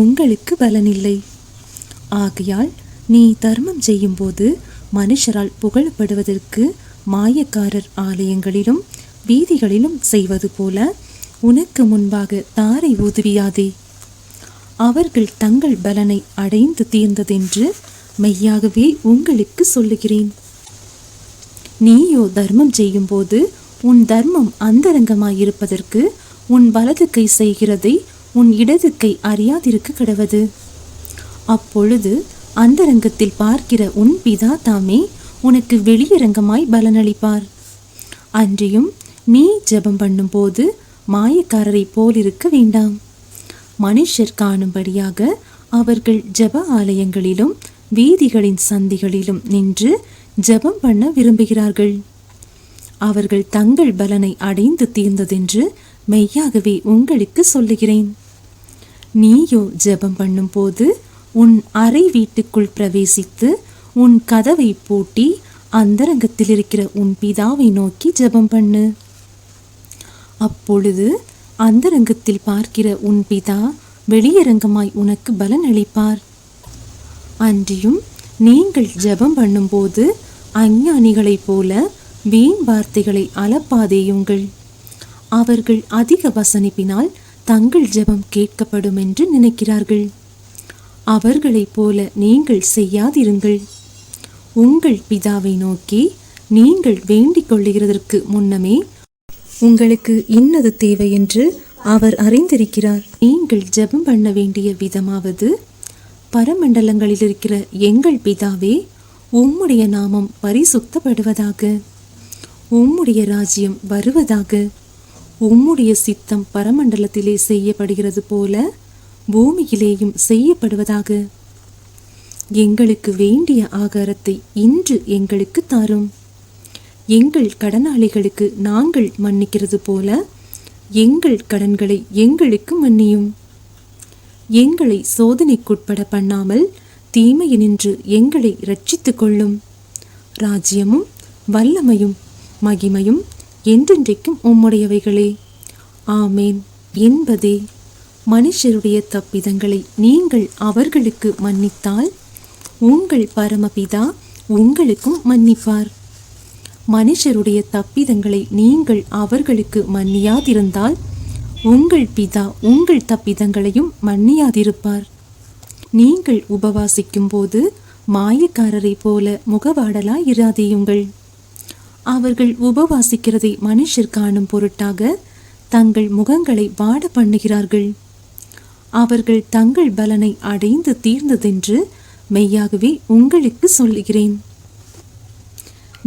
உங்களுக்கு பலனில்லை. ஆகையால் நீ தர்மம் செய்யும்போது மனுஷரால் புகழப்படுவதற்கு மாயக்காரர் ஆலயங்களிலும் வீதிகளிலும் செய்வது போல உனக்கு முன்பாக தாரை ஊதுவியாதே. அவர்கள் தங்கள் பலனை அடைந்து தீர்ந்ததென்று மெய்யாகவே உங்களுக்கு சொல்லுகிறேன். நீயோ தர்மம் செய்யும்போது உன் தர்மம் அந்தரங்கமாயிருப்பதற்கு உன் வலது கை செய்கிறதை உன் இடது கை அறியாதிருக்க கடவது. அப்பொழுது அந்தரங்கத்தில் பார்க்கிற உன் பிதா தாமே உனக்கு வெளியரங்கமாய் பலனளிப்பார். அன்றியும் நீ ஜெபம் பண்ணும்போது மாயக்காரரை போலிருக்க வேண்டாம். மனுஷர் காணும்படியாக அவர்கள் ஜெப ஆலயங்களிலும் வீதிகளின் சந்திகளிலும் நின்று ஜெபம் பண்ண விரும்புகிறார்கள். அவர்கள் தங்கள் பலனை அடைந்து தீர்ந்ததென்று மெய்யாகவே உங்களுக்கு சொல்லுகிறேன். நீயோ ஜெபம் பண்ணும்போது உன் அறை வீட்டுக்குள் பிரவேசித்து உன் கதவை பூட்டி அந்தரங்கத்தில் இருக்கிற உன் பிதாவை நோக்கி ஜெபம் பண்ணு. அப்பொழுது அந்தரங்கத்தில் பார்க்கிற உன் பிதா வெளியரங்கமாய் உனக்கு பலன் அளிப்பார். அன்றியும் நீங்கள் ஜெபம் பண்ணும்போது அஞ்ஞானிகளைப் போல வீண் வார்த்தைகளை அலப்பாதேயுங்கள். அவர்கள் அதிக வசனிப்பினால் தங்கள் ஜெபம் கேட்கப்படும் என்று நினைக்கிறார்கள். அவர்களைப் போல நீங்கள் செய்யாதிருங்கள். உங்கள் பிதாவை நோக்கி நீங்கள் வேண்டிக் கொள்ளுகிறதற்கு முன்னமே உங்களுக்கு இன்னது தேவை என்று அவர் அறிந்திருக்கிறார். நீங்கள் ஜெபம் பண்ண வேண்டிய விதமாவது, பரமண்டலங்களில் இருக்கிற எங்கள் பிதாவே, உம்முடைய நாமம் பரிசுத்தப்படுவதாக, உம்முடைய ராஜ்யம் வருவதாக, உம்முடைய சித்தம் பரமண்டலத்திலே செய்யப்படுகிறது போல பூமியிலேயும் செய்யப்படுவதாக. எங்களுக்கு வேண்டிய ஆகாரத்தை இன்று எங்களுக்கு தாரும். எங்கள் கடனாளிகளுக்கு நாங்கள் மன்னிக்கிறது போல எங்கள் கடன்களை எங்களுக்கு மன்னியும். எங்களை சோதனைக்குட்பட பண்ணாமல் தீமையினின்று எங்களை இரட்சித்து கொள்ளும். ராஜ்யமும் வல்லமையும் மகிமையும் என்றென்றைக்கும் உம்முடையவைகளே. ஆமேன் என்பதே. மனுஷருடைய தப்பிதங்களை நீங்கள் அவர்களுக்கு மன்னித்தால் உங்கள் பரமபிதா உங்களுக்கும் மன்னிப்பார். மனுஷருடைய தப்பிதங்களை நீங்கள் அவர்களுக்கு மன்னியாதிருந்தால் உங்கள் பிதா உங்கள் தப்பிதங்களையும் மன்னியாதிருப்பார். நீங்கள் உபவாசிக்கும் போது மாயக்காரரை போல முகவாடலாய் இராதேயுங்கள். அவர்கள் உபவாசிக்கிறதை மனுஷர் காணும் பொருட்டாக தங்கள் முகங்களை வாட பண்ணுகிறார்கள். அவர்கள் தங்கள் பலனை அடைந்து தீர்ந்ததென்று மெய்யாகவே உங்களுக்கு சொல்லுகிறேன்.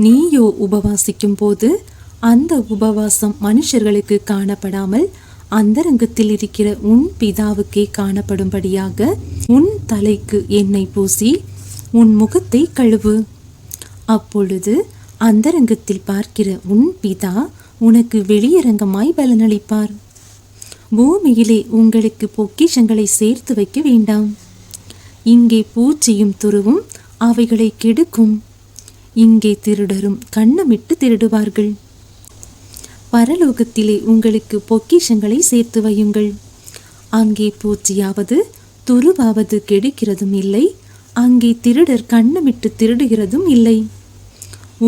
நீயோ உபவாசிக்கும் போது அந்த உபவாசம் மனுஷர்களுக்கு காணப்படாமல் அந்தரங்கத்தில் இருக்கிற உன் பிதாவுக்கே காணப்படும்படியாக உன் தலைக்கு எண்ணெய் பூசி உன் முகத்தை கழுவு. அப்பொழுது அந்தரங்கத்தில் பார்க்கிற உன் பிதா உனக்கு வெளியரங்கமாய் பலனளிப்பார். பூமியிலே உங்களுக்கு பொக்கிஷங்களை சேர்த்து வைக்க வேண்டாம். இங்கே பூச்சியும் துருவும் அவைகளை கெடுக்கும். இங்கே திருடரும் கண்ணமிட்டு திருடுவார்கள். பரலோகத்திலே உங்களுக்கு பொக்கிஷங்களை சேர்த்து வையுங்கள். அங்கே பூச்சியாவது துருவாவது கெடுக்கிறதும் இல்லை, அங்கே திருடர் கண்ணமிட்டு திருடுகிறதும் இல்லை.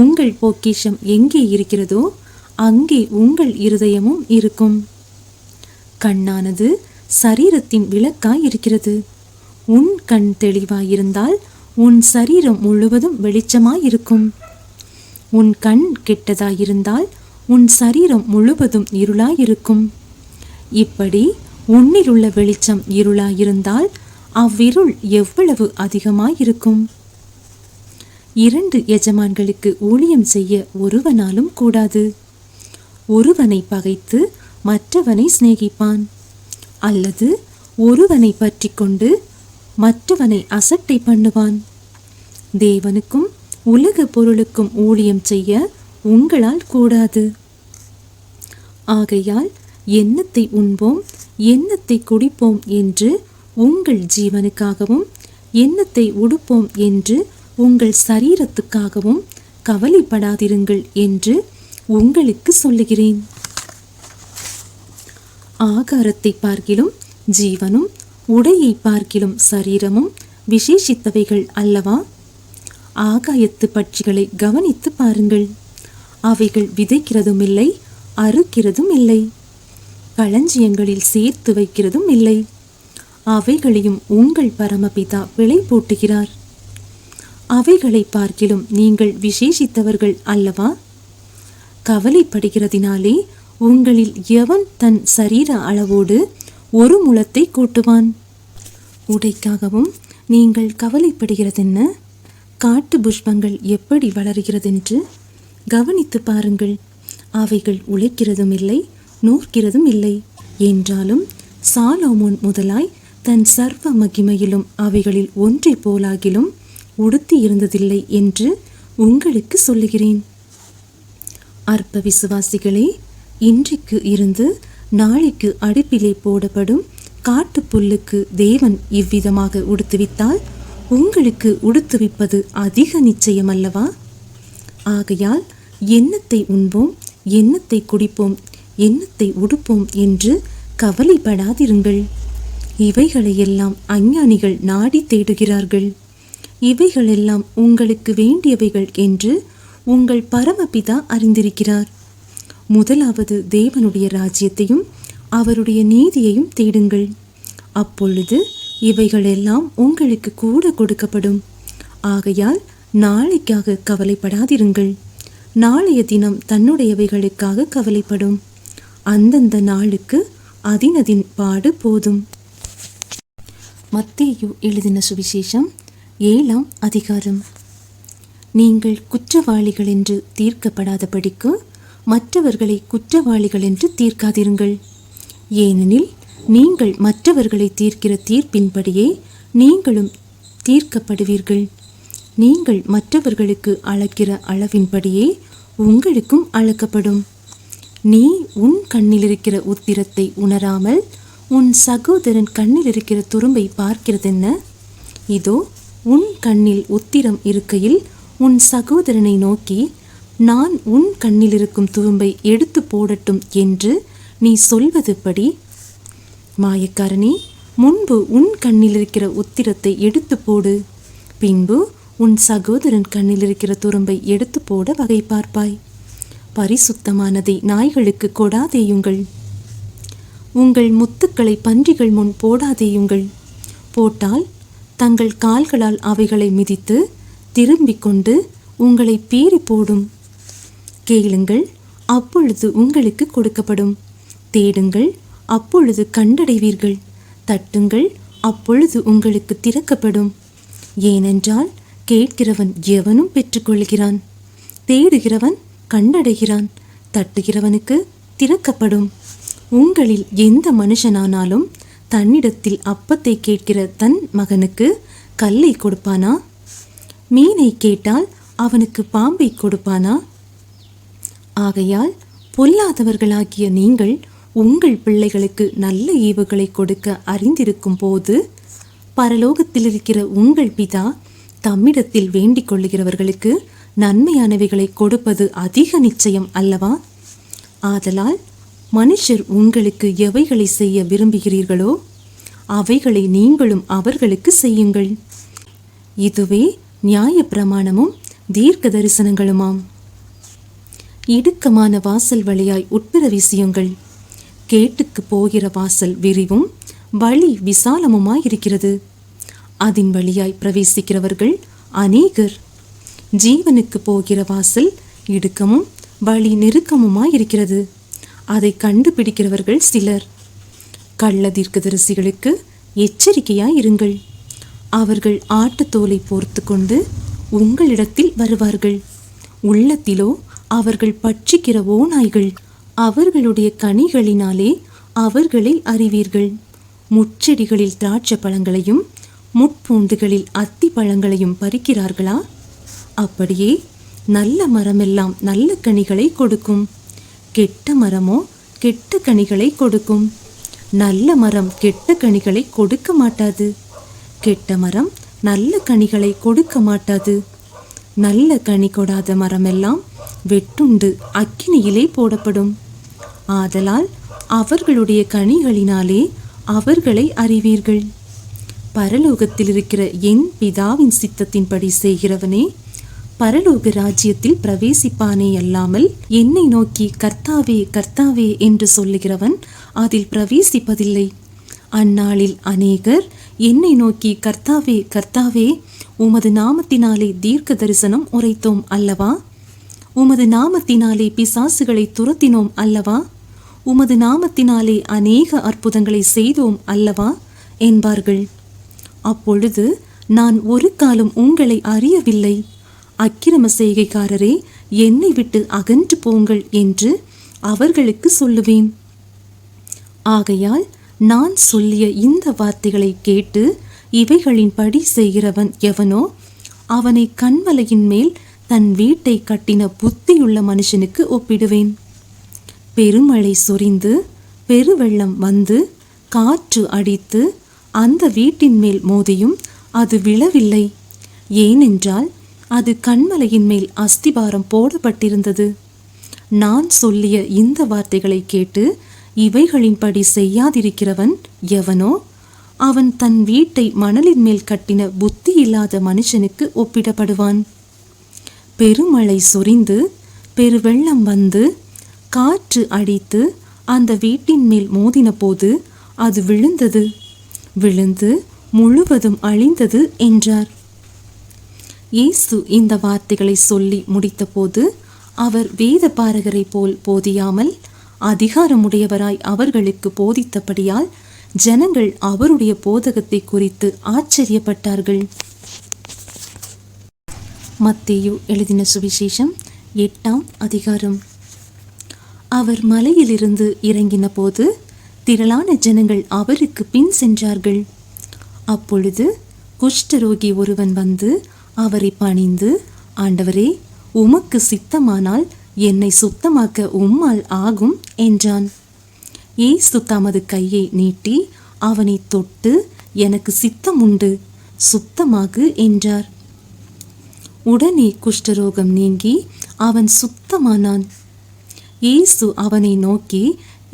உங்கள் பொக்கிஷம் எங்கே இருக்கிறதோ அங்கே உங்கள் இருதயமும் இருக்கும். கண்ணானது சரீரத்தின் விளக்காய் இருக்கிறது. உன் கண் தெளிவாயிருந்தால் உன் சரீரம் முழுவதும் வெளிச்சமாயிருக்கும். உன் கண் கெட்டதாயிருந்தால் உன் சரீரம் முழுவதும் இருளாயிருக்கும். இப்படி உன்னில் உள்ள வெளிச்சம் இருளாயிருந்தால் அவ்விருள் எவ்வளவு அதிகமாயிருக்கும். 2 எஜமான்களுக்கு ஊழியம் செய்ய ஒருவனாலும் கூடாது. ஒருவனை பகைத்து மற்றவனை சிநேகிப்பான், அல்லது ஒருவனை பற்றி கொண்டு மற்றவனை அசட்டை பண்ணுவான். தேவனுக்கும் உலக பொருளுக்கும் ஊழியம் செய்ய உங்களால் கூடாது. ஆகையால் எண்ணத்தை உண்போம் எண்ணத்தை குடிப்போம் என்று உங்கள் ஜீவனுக்காகவும் எண்ணத்தை உடுப்போம் என்று உங்கள் சரீரத்துக்காகவும் கவலைப்படாதிருங்கள் என்று உங்களுக்கு சொல்லுகிறேன். ஆகாரத்தை பார்க்கிலும் ஜீவனும் உடையை பார்க்கிலும் சரீரமும் விசேஷித்தவைகள் அல்லவா? ஆகாயத்து பட்சிகளை கவனித்து பாருங்கள். அவைகள் விதைக்கிறதும் இல்லை, அறுக்கிறதும் இல்லை, களஞ்சியங்களில் சேர்த்து வைக்கிறதும் இல்லை. அவைகளையும் உங்கள் பரமபிதா விலை போட்டுகிறார். அவைகளை பார்க்கிலும் நீங்கள் விசேஷித்தவர்கள் அல்லவா? கவலைப்படுகிறதினாலே உங்களில் எவன் தன் சரீர அளவோடு ஒரு முழத்தை கூட்டுவான்? உடைக்காகவும் நீங்கள் கவலைப்படுகிறதென்ன? காட்டு புஷ்பங்கள் எப்படி வளர்கிறதென்று கவனித்து பாருங்கள். அவைகள் உழைக்கிறதும் இல்லை, நூற்கிறதும் இல்லை. என்றாலும் சாலோமோன் முதலாய் தன் சர்வ மகிமையிலும் அவைகளில் ஒன்றை போலாகிலும் உடுத்தி இருந்ததில்லை என்று உங்களுக்கு சொல்லுகிறேன். அற்ப விசுவாசிகளே, இன்றைக்கு இருந்து நாளைக்கு அடுப்பிலே போடப்படும் காட்டு புல்லுக்கு தேவன் இவ்விதமாக உடுத்துவித்தால் உங்களுக்கு உடுத்துவிப்பது அதிக நிச்சயம் அல்லவா? ஆகையால் எண்ணத்தை உண்போம் எண்ணத்தை குடிப்போம் எண்ணத்தை உடுப்போம் என்று கவலைப்படாதிருங்கள். இவைகளையெல்லாம் அஞ்ஞானிகள் நாடி தேடுகிறார்கள். இவைகளெல்லாம் உங்களுக்கு வேண்டியவைகள் என்று உங்கள் பரமபிதா அறிந்திருக்கிறார். முதலாவது தேவனுடைய ராஜ்யத்தையும் அவருடைய நீதியையும் தேடுங்கள். அப்பொழுது இவைகளெல்லாம் உங்களுக்கு கூட கொடுக்கப்படும். ஆகையால் நாளைக்காக கவலைப்படாதிருங்கள். நாளைய தினம் தன்னுடையவைகளுக்காக கவலைப்படும். அந்தந்த நாளுக்கு அதினதின் பாடு போதும். மத்தேயு எழுதின சுவிசேஷம் 7ஆம் அதிகாரம். நீங்கள் குற்றவாளிகள் என்று தீர்க்கப்படாதபடிக்கு மற்றவர்களை குற்றவாளிகள் என்று தீர்க்காதிருங்கள். ஏனெனில் நீங்கள் மற்றவர்களை தீர்க்கிற தீர்ப்பின்படியே நீங்களும் தீர்க்கப்படுவீர்கள். நீங்கள் மற்றவர்களுக்கு அளக்கிற அளவின்படியே உங்களுக்கும் அளக்கப்படும். நீ உன் கண்ணில் இருக்கிற உத்திரத்தை உணராமல் உன் சகோதரன் கண்ணில் இருக்கிற துரும்பை பார்க்கிறதென்ன? இதோ உன் கண்ணில் உத்திரம் இருக்கையில் உன் சகோதரனை நோக்கி, நான் உன் கண்ணில் இருக்கும் துரும்பை எடுத்து போடட்டும் என்று நீ சொல்வதுபடி? மாயக்காரனே, முன்பு உன் கண்ணில் இருக்கிற உத்திரத்தை எடுத்து போடு, பின்பு உன் சகோதரன் கண்ணில் இருக்கிற துரும்பை எடுத்து போட வகை பார்ப்பாய். பரிசுத்தமானதை நாய்களுக்கு கொடாதேயுங்கள். உங்கள் முத்துக்களை பன்றிகள் முன் போடாதேயுங்கள். போட்டால் தங்கள் கால்களால் அவைகளை மிதித்து திரும்பிக் கொண்டு உங்களை பீறி போடும். கேளுங்கள், அப்பொழுது உங்களுக்கு கொடுக்கப்படும். தேடுங்கள், அப்பொழுது கண்டடைவீர்கள். தட்டுங்கள், அப்பொழுது உங்களுக்கு திறக்கப்படும். ஏனென்றால் கேட்கிறவன் எவனும் பெற்றுக்கொள்கிறான், தேடுகிறவன் கண்டடைகிறான், தட்டுகிறவனுக்கு திறக்கப்படும். உங்களில் எந்த மனுஷனானாலும் தன்னிடத்தில் அப்பத்தை கேட்கிற தன் மகனுக்கு கல்லை கொடுப்பானா? மீனை கேட்டால் அவனுக்கு பாம்பை கொடுப்பானா? ஆகையால் பொல்லாதவர்களாகிய நீங்கள் உங்கள் பிள்ளைகளுக்கு நல்ல ஈவுகளை கொடுக்க அறிந்திருக்கும் போது பரலோகத்தில் இருக்கிற உங்கள் பிதா தம்மிடத்தில் வேண்டிக் கொள்ளுகிறவர்களுக்கு நன்மையானவைகளை கொடுப்பது அதிக நிச்சயம் அல்லவா? ஆதலால் மனுஷர் உங்களுக்கு எவைகளை செய்ய விரும்புகிறீர்களோ அவைகளை நீங்களும் அவர்களுக்கு செய்யுங்கள். இதுவே நியாய பிரமாணமும் தீர்க்க தரிசனங்களுமாம். இடுக்கமான வாசல் வழியாய் உட்பிரவேசியுங்கள். கேட்டுக்கு போகிற வாசல் விரிவும் வழி விசாலமுமாயிருக்கிறது. அதன் வழியாய் பிரவேசிக்கிறவர்கள் அநேகர். ஜீவனுக்கு போகிற வாசல் இடுக்கமும் வழி நெருக்கமுமாயிருக்கிறது. அதை கண்டுபிடிக்கிறவர்கள் சிலர். கள்ள தீர்க்கதரிசிகளுக்கு எச்சரிக்கையாயிருங்கள். அவர்கள் ஆட்டுத்தோலை போர்த்து கொண்டு உங்களிடத்தில் வருவார்கள். உள்ளத்திலோ அவர்கள் பட்சிக்கிற ஓநாய்கள். அவர்களுடைய கனிகளினாலே அவர்களை அறிவீர்கள். முட்செடிகளில் திராட்சை பழங்களையும் முட்பூண்டுகளில் அத்தி பழங்களையும் பறிக்கிறார்களா? அப்படியே நல்ல மரமெல்லாம் நல்ல கனிகளை கொடுக்கும், கெட்ட மரமோ கெட்ட கனிகளை கொடுக்கும். நல்ல மரம் கெட்ட கனிகளை கொடுக்க மாட்டாது, கெட்ட மரம் நல்ல கனிகளை கொடுக்க மாட்டாது. நல்ல கனி கொடாத மரமெல்லாம் வெட்டுண்டு அக்கினியிலே போடப்படும். ஆதலால் அவர்களுடைய கனிகளினாலே அவர்களை அறிவீர்கள். பரலோகத்தில் இருக்கிற என் பிதாவின் சித்தத்தின்படி செய்கிறவனே பரலோக ராஜ்யத்தில் பிரவேசிப்பானே அல்லாமல் என்னை நோக்கி கர்த்தாவே கர்த்தாவே என்று சொல்லுகிறவன் அதில் பிரவேசிப்பதில்லை. அந்நாளில் அநேகர் என்னை நோக்கி கர்த்தாவே கர்த்தாவே, உமது நாமத்தினாலே தீர்க்க தரிசனம் உரைத்தோம் அல்லவா? உமது நாமத்தினாலே பிசாசுகளை துரத்தினோம் அல்லவா? உமது நாமத்தினாலே அநேக அற்புதங்களை செய்தோம் அல்லவா என்பார்கள். அப்பொழுது நான் ஒரு காலம் உங்களை அறியவில்லை, அக்கிரம செய்கைக்காரரே, என்னை விட்டு அகன்று போங்கள் என்று அவர்களுக்கு சொல்லுவேன். ஆகையால் நான் சொல்லிய இந்த வார்த்தைகளை கேட்டு இவைகளின் படி செய்கிறவன் எவனோ அவனை கண்மலையின் மேல் தன் வீட்டை கட்டின புத்தியுள்ள மனுஷனுக்கு ஒப்பிடுவேன். பெருமழை சொரிந்து பெருவெள்ளம் வந்து காற்று அடித்து அந்த வீட்டின் மேல் மோதியும் அது விழவில்லை. ஏனென்றால் அது கண்மலையின் மேல் அஸ்திபாரம் போடப்பட்டிருந்தது. நான் சொல்லிய இந்த வார்த்தைகளை கேட்டு இவைகளின்படி செய்யாதிருக்கிறவன் எவனோ அவன் தன் வீட்டை மணலின் மேல் கட்டின புத்தி இல்லாத மனுஷனுக்கு ஒப்பிடப்படுவான். பெருமழை சொரிந்து பெருவெள்ளம் வந்து காற்று அடித்து அந்த வீட்டின் மேல் மோதின போது அது விழுந்தது, விழுந்து முழுவதும் அழிந்தது என்றார். இயேசு இந்த வார்த்தைகளை சொல்லி முடித்தபோது அவர் வேத பாரகரை போல் போதியாமல் அதிகாரமுடையவராய் அவர்களுக்கு போதித்தபடியால் ஜனங்கள் அவருடைய போதகத்தை குறித்து ஆச்சரியப்பட்டார்கள். மத்தேயு எழுதின சுவிசேஷம் 8ஆம் அதிகாரம். அவர் மலையிலிருந்து இறங்கின போது திரளான ஜனங்கள் அவருக்கு பின் சென்றார்கள். அப்பொழுது குஷ்டரோகி ஒருவன் வந்து அவரை பணிந்து, ஆண்டவரே, உமக்கு சித்தமானால் என்னை சுத்தமாக்க உம்மால் ஆகும் என்றான். இயேசு தமது கையை நீட்டி அவனை தொட்டு, எனக்கு சித்தம் உண்டு, சுத்தமாகு என்றார். உடனே குஷ்டரோகம் நீங்கி அவன் சுத்தமானான். இயேசு அவனை நோக்கி,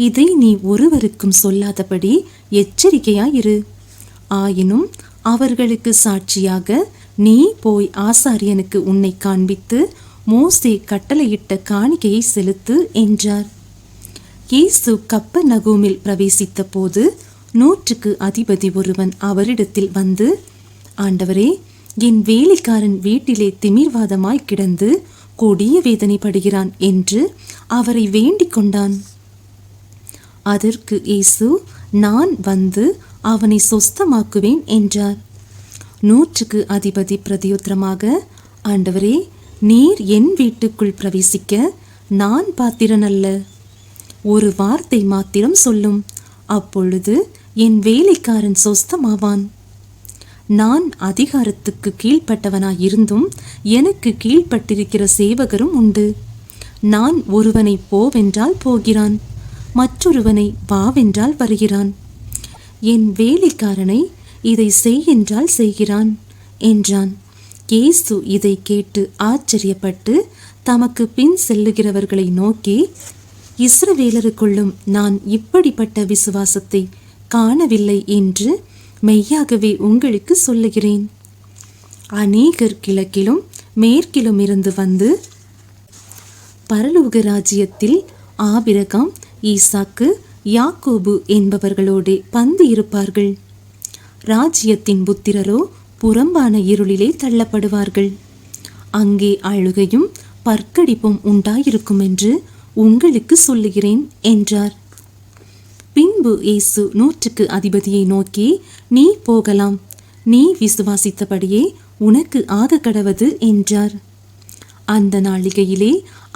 இதை நீ ஒருவருக்கும் சொல்லாதபடி எச்சரிக்கையாயிரு. ஆயினும் அவர்களுக்கு சாட்சியாக நீ போய் ஆசாரியனுக்கு உன்னை காண்பித்து மோசே கட்டளையிட்ட காணிக்கையை செலுத்து என்றார். இயேசு கப்பர்நகூமில் பிரவேசித்த போது 100க்கு அதிபதி ஒருவன் அவரிடத்தில் வந்து, ஆண்டவரே, என் வேலைக்காரன் வீட்டிலே திமிர்வாதமாய் கிடந்து கொடிய வேதனைப்படுகிறான் என்று அவரை வேண்டிக் கொண்டான். அதற்கு இயேசு, நான் வந்து அவனை சொஸ்தமாக்குவேன் என்றார். 100க்கு அதிபதி பிரதியுத்தரமாக, ஆண்டவரே, நீர் என் வீட்டுக்குள் பிரவேசிக்க நான் பாத்திரன் அல்ல. ஒரு வார்த்தை மாத்திரம் சொல்லும், அப்பொழுது என் வேலைக்காரன் சொஸ்தமாவான். நான் அதிகாரத்துக்கு கீழ்ப்பட்டவனாயிருந்தும் எனக்கு கீழ்ப்பட்டிருக்கிற சேவகரும் உண்டு. நான் ஒருவனை போவென்றால் போகிறான், மற்றொருவனை வாவென்றால் வருகிறான். என் வேலைக்காரனை இதை செய் என்றால் செய்கிறான் என்றான். இயேசு இதை கேட்டு ஆச்சரியப்பட்டு தமக்கு பின் செல்லுகிறவர்களை நோக்கி, இஸ்ரவேலருக்குள்ளும் நான் இப்படிப்பட்ட விசுவாசத்தை காணவில்லை என்று மெய்யாகவே உங்களுக்கு சொல்லுகிறேன். அநேகர் கிழக்கிலும் மேற்கிலும் இருந்து வந்து பரலோக ராஜ்யத்தில் ஆபிரகாம், ஈசாக்கு, யாக்கோபு என்பவர்களோடு பந்து இருப்பார்கள். ராஜ்யத்தின் புத்திரரோ புறம்பான இருளிலே தள்ளப்படுவார்கள். அங்கே அழுகையும் பற்கடிப்பும் உண்டாயிருக்கும் என்று உங்களுக்கு சொல்லுகிறேன் என்றார். பின்பு இயேசு 100க்கு அதிபதியை நோக்கி, நீ போகலாம், நீ விசுவாசித்தபடியே உனக்கு ஆக கடவது என்றார். அந்த நாளிகையிலே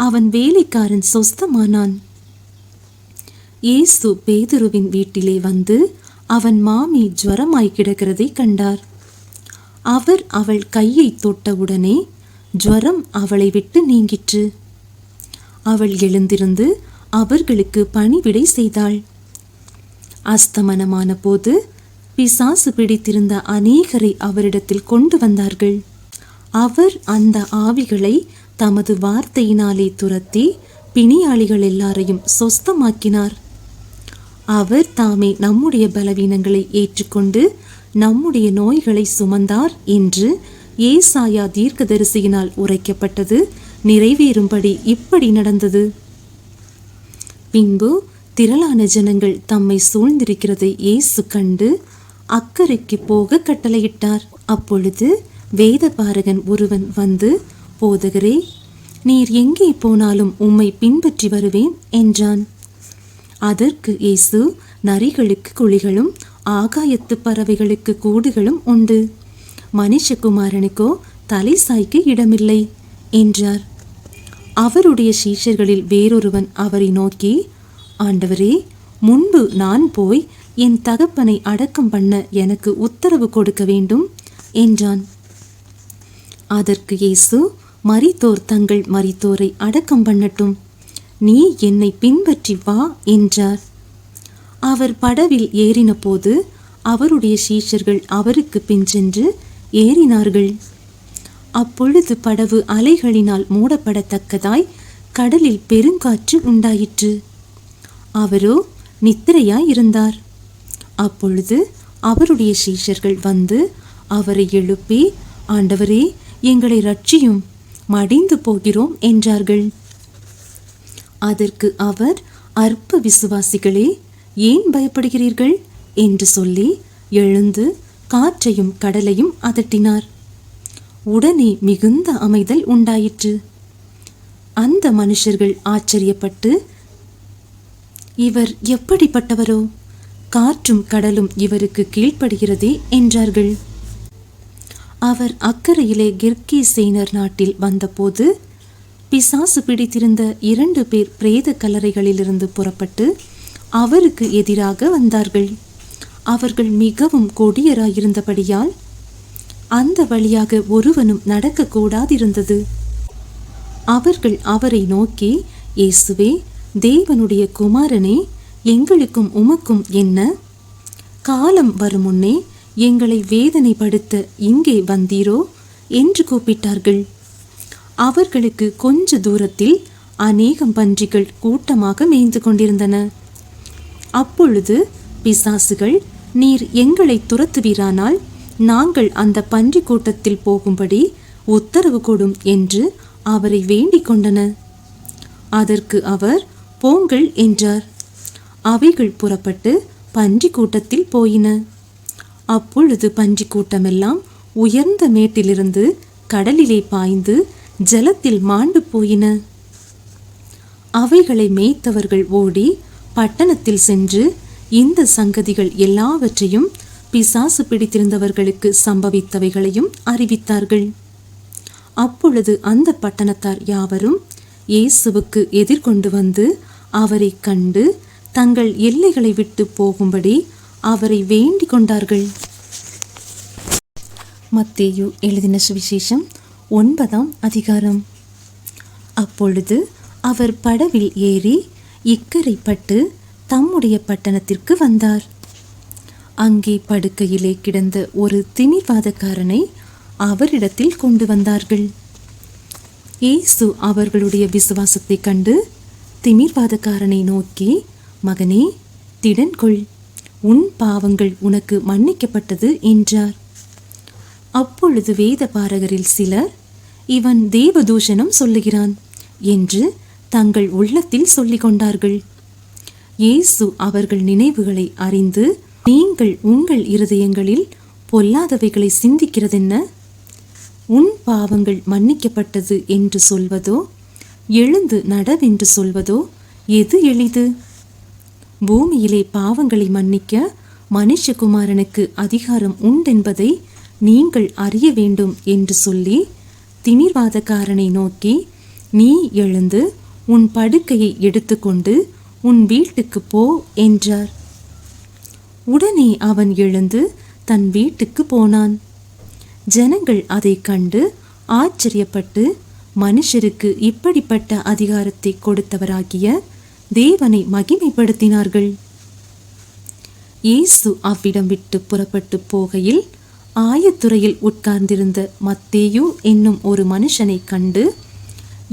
அவன் வேலைக்காரன் சொஸ்தமானான். இயேசு பேதுருவின் வீட்டிலே வந்து அவன் மாமி ஜுரமாய் கிடக்கிறதை கண்டார். அவர் அவள் கையை தொட்டவுடனே ஜுரம் அவளை விட்டு நீங்கிற்று. அவள் எழுந்திருந்து அவர்களுக்கு பணிவிடை செய்தாள். அஸ்தமனமான போது பிசாசு பிடித்திருந்த அநேகரை அவரிடத்தில் கொண்டு வந்தார்கள். அவர் அந்த ஆவிகளை தமது வார்த்தையினாலே துரத்தி பிணியாளிகள் எல்லாரையும் சொஸ்தமாக்கினார். அவர் தாமே நம்முடைய பலவீனங்களை ஏற்றுக்கொண்டு நம்முடைய நோய்களை சுமந்தார் என்று ஏசாயா தீர்க்கதரிசியினால் உரைக்கப்பட்டது நிறைவேறும்படி இப்படி நடந்தது. பின்பு திரளான ஜனங்கள் தம்மை சூழ்ந்திருக்கிறதை இயேசு கண்டு அக்கறைக்கு போக கட்டளையிட்டார். அப்பொழுது வேதபாரகன் ஒருவன் வந்து, போதகரே, நீர் எங்கே போனாலும் உம்மை பின்பற்றி வருவேன் என்றான். அதற்கு இயேசு, நரிகளுக்கு குழிகளும் ஆகாயத்து பறவைகளுக்கு கூடுகளும் உண்டு, மனுஷகுமாரனுக்கோ தலை சாய்க்க இடமில்லை என்றார். அவருடைய சீஷர்களில் வேறொருவன் அவரை நோக்கி, ஆண்டவரே, முன்பு நான் போய் என் தகப்பனை அடக்கம் பண்ண எனக்கு உத்தரவு கொடுக்க வேண்டும் என்றான். அதற்கு இயேசு, மரித்தோர் தங்கள் மரித்தோரை அடக்கம் பண்ணட்டும், நீ என்னை பின்பற்றி வா என்றார். அவர் படவில் ஏறின போது அவருடைய சீஷர்கள் அவருக்கு பின் சென்று ஏறினார்கள். அப்பொழுது படவு அலைகளினால் மூடப்படத்தக்கதாய் கடலில் பெருங்காற்று உண்டாயிற்று. அவரோ நித்திரையாய் இருந்தார். அப்பொழுது அவருடைய சீஷர்கள் வந்து அவரை எழுப்பி, ஆண்டவரே, எங்களை ரட்சியும், மடிந்து போகிறோம் என்றார்கள். அதற்கு அவர், அற்ப விசுவாசிகளே, ஏன் பயப்படுகிறீர்கள் என்று சொல்லி எழுந்து காற்றையும் கடலையும் அதட்டினார். உடனே மிகுந்த அமைதல் உண்டாயிற்று. அந்த மனுஷர்கள் ஆச்சரியப்பட்டு, இவர் எப்படிப்பட்டவரோ, காற்றும் கடலும் இவருக்கு கீழ்ப்படுகிறதே என்றார்கள். அவர் அக்கறையிலே கெர்கேசேனர் நாட்டில் வந்தபோது பிசாசு பிடித்திருந்த 2 பேர் பிரேத கல்லறைகளிலிருந்து புறப்பட்டு அவருக்கு எதிராக வந்தார்கள். அவர்கள் மிகவும் கொடியராயிருந்தபடியால் அந்த வழியாக ஒருவனும் நடக்கக்கூடாதிருந்தது. அவர்கள் அவரை நோக்கி, இயேசுவே, தேவனுடைய குமாரனே, எங்களுக்கும் உமக்கும் என்ன? காலம் வரும் முன்னே எங்களை வேதனைப்படுத்த இங்கே வந்தீரோ என்று கூப்பிட்டார்கள். அவர்களுக்கு கொஞ்ச தூரத்தில் அநேகம் பன்றிகள் கூட்டமாக மேய்ந்து கொண்டிருந்தன. அப்பொழுது பிசாசுகள், நீர் எங்களை துரத்துவீரானால் நாங்கள் அந்த பன்றி கூட்டத்தில் போகும்படி உத்தரவு கொடும் என்று அவரை வேண்டிக் கொண்டன. அதற்கு அவர், போங்கள் என்றார். அவைகள் புறப்பட்டு பன்றி கூட்டத்தில் போயின. அப்பொழுது பன்றி கூட்டமெல்லாம் உயர்ந்த மேட்டிலிருந்து கடலிலே பாய்ந்து ஜலத்தில் மாண்டு போயின. அவைகளை மேய்த்தவர்கள் ஓடி பட்டணத்தில் சென்று இந்த சங்கதிகள் எல்லாவற்றையும் பிசாசு பிடித்திருந்தவர்களுக்கு சம்பவித்தவைகளையும் அறிவித்தார்கள். அப்பொழுது அந்த பட்டணத்தார் யாவரும் இயேசுவுக்கு எதிர்கொண்டு வந்து அவரை கண்டு தங்கள் எல்லைகளை விட்டு போகும்படி அவரை வேண்டிக் கொண்டார்கள். மத்தேயு எழுதின சுவிசேஷம் 9ஆம் அதிகாரம். அப்பொழுது அவர் படவில் ஏறி இக்கரைப்பட்டு தம்முடைய பட்டணத்திற்கு வந்தார். அங்கே படுக்கையிலே கிடந்த ஒரு திமிர்வாதக்காரனை அவரிடத்தில் கொண்டு வந்தார்கள். இயேசு அவர்களுடைய விசுவாசத்தை கண்டு திமிர்வாதக்காரனை நோக்கி, மகனே, திடன் கொள், உன் பாவங்கள் உனக்கு மன்னிக்கப்பட்டது என்றார். அப்பொழுது வேத பாரகரில் சிலர், இவன் தேவதூஷணம் சொல்லுகிறான் என்று தங்கள் உள்ளத்தில் சொல்லிக் கொண்டார்கள். இயேசு அவர்கள் நினைவுகளை அறிந்து, நீங்கள் உங்கள் இருதயங்களில் பொல்லாதவைகளை சிந்திக்கிறதென்ன? உன் பாவங்கள் மன்னிக்கப்பட்டது என்று சொல்வதோ, எழுந்து நடவென்று சொல்வதோ எது எளிது? பூமியிலே பாவங்களை மன்னிக்க மனுஷகுமாரனுக்கு அதிகாரம் உண்டென்பதை நீங்கள் அறிய வேண்டும் என்று சொல்லி திமிர்வாதக்காரனை நோக்கி, நீ எழுந்து உன் படுக்கையை எடுத்துக்கொண்டு உன் வீட்டுக்கு போ என்றார். உடனே அவன் எழுந்து தன் வீட்டுக்கு போனான். ஜனங்கள் அதை கண்டு ஆச்சரியப்பட்டு, மனுஷருக்கு இப்படிப்பட்ட அதிகாரத்தை கொடுத்தவராகிய தேவனை மகிமைப்படுத்தினார்கள். இயேசு அவ்விடம் விட்டு புறப்பட்டு போகையில் ஆயத்துறையில் உட்கார்ந்திருந்த மத்தேயு என்னும் ஒரு மனுஷனை கண்டு,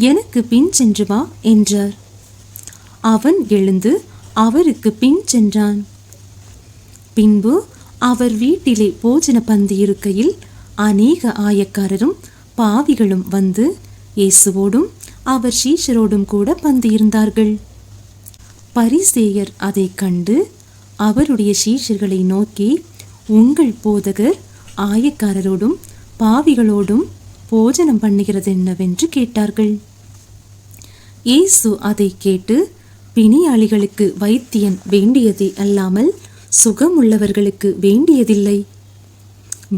எனக்கு பின் சென்று வா என்றார். அவன் எழுந்து அவருக்கு பின் சென்றான். பின்பு அவர் வீட்டிலே போஜன பந்தி இருக்கையில் அநேக ஆயக்காரரும் பாவிகளும் வந்து இயேசுவோடும் அவர் சீஷரோடும் கூட பந்தியிருந்தார்கள். பரிசேயர் அதை கண்டு அவருடைய சீஷர்களை நோக்கி, உங்கள் போதகர் ஆயக்காரரோடும் பாவிகளோடும் போஜனம் பண்ணுகிறது என்னவென்று கேட்டார்கள். இயேசு அதை கேட்டு, பிணியாளிகளுக்கு வைத்தியன் வேண்டியதே அல்லாமல் சுகமுள்ளவர்களுக்கு வேண்டியதில்லை,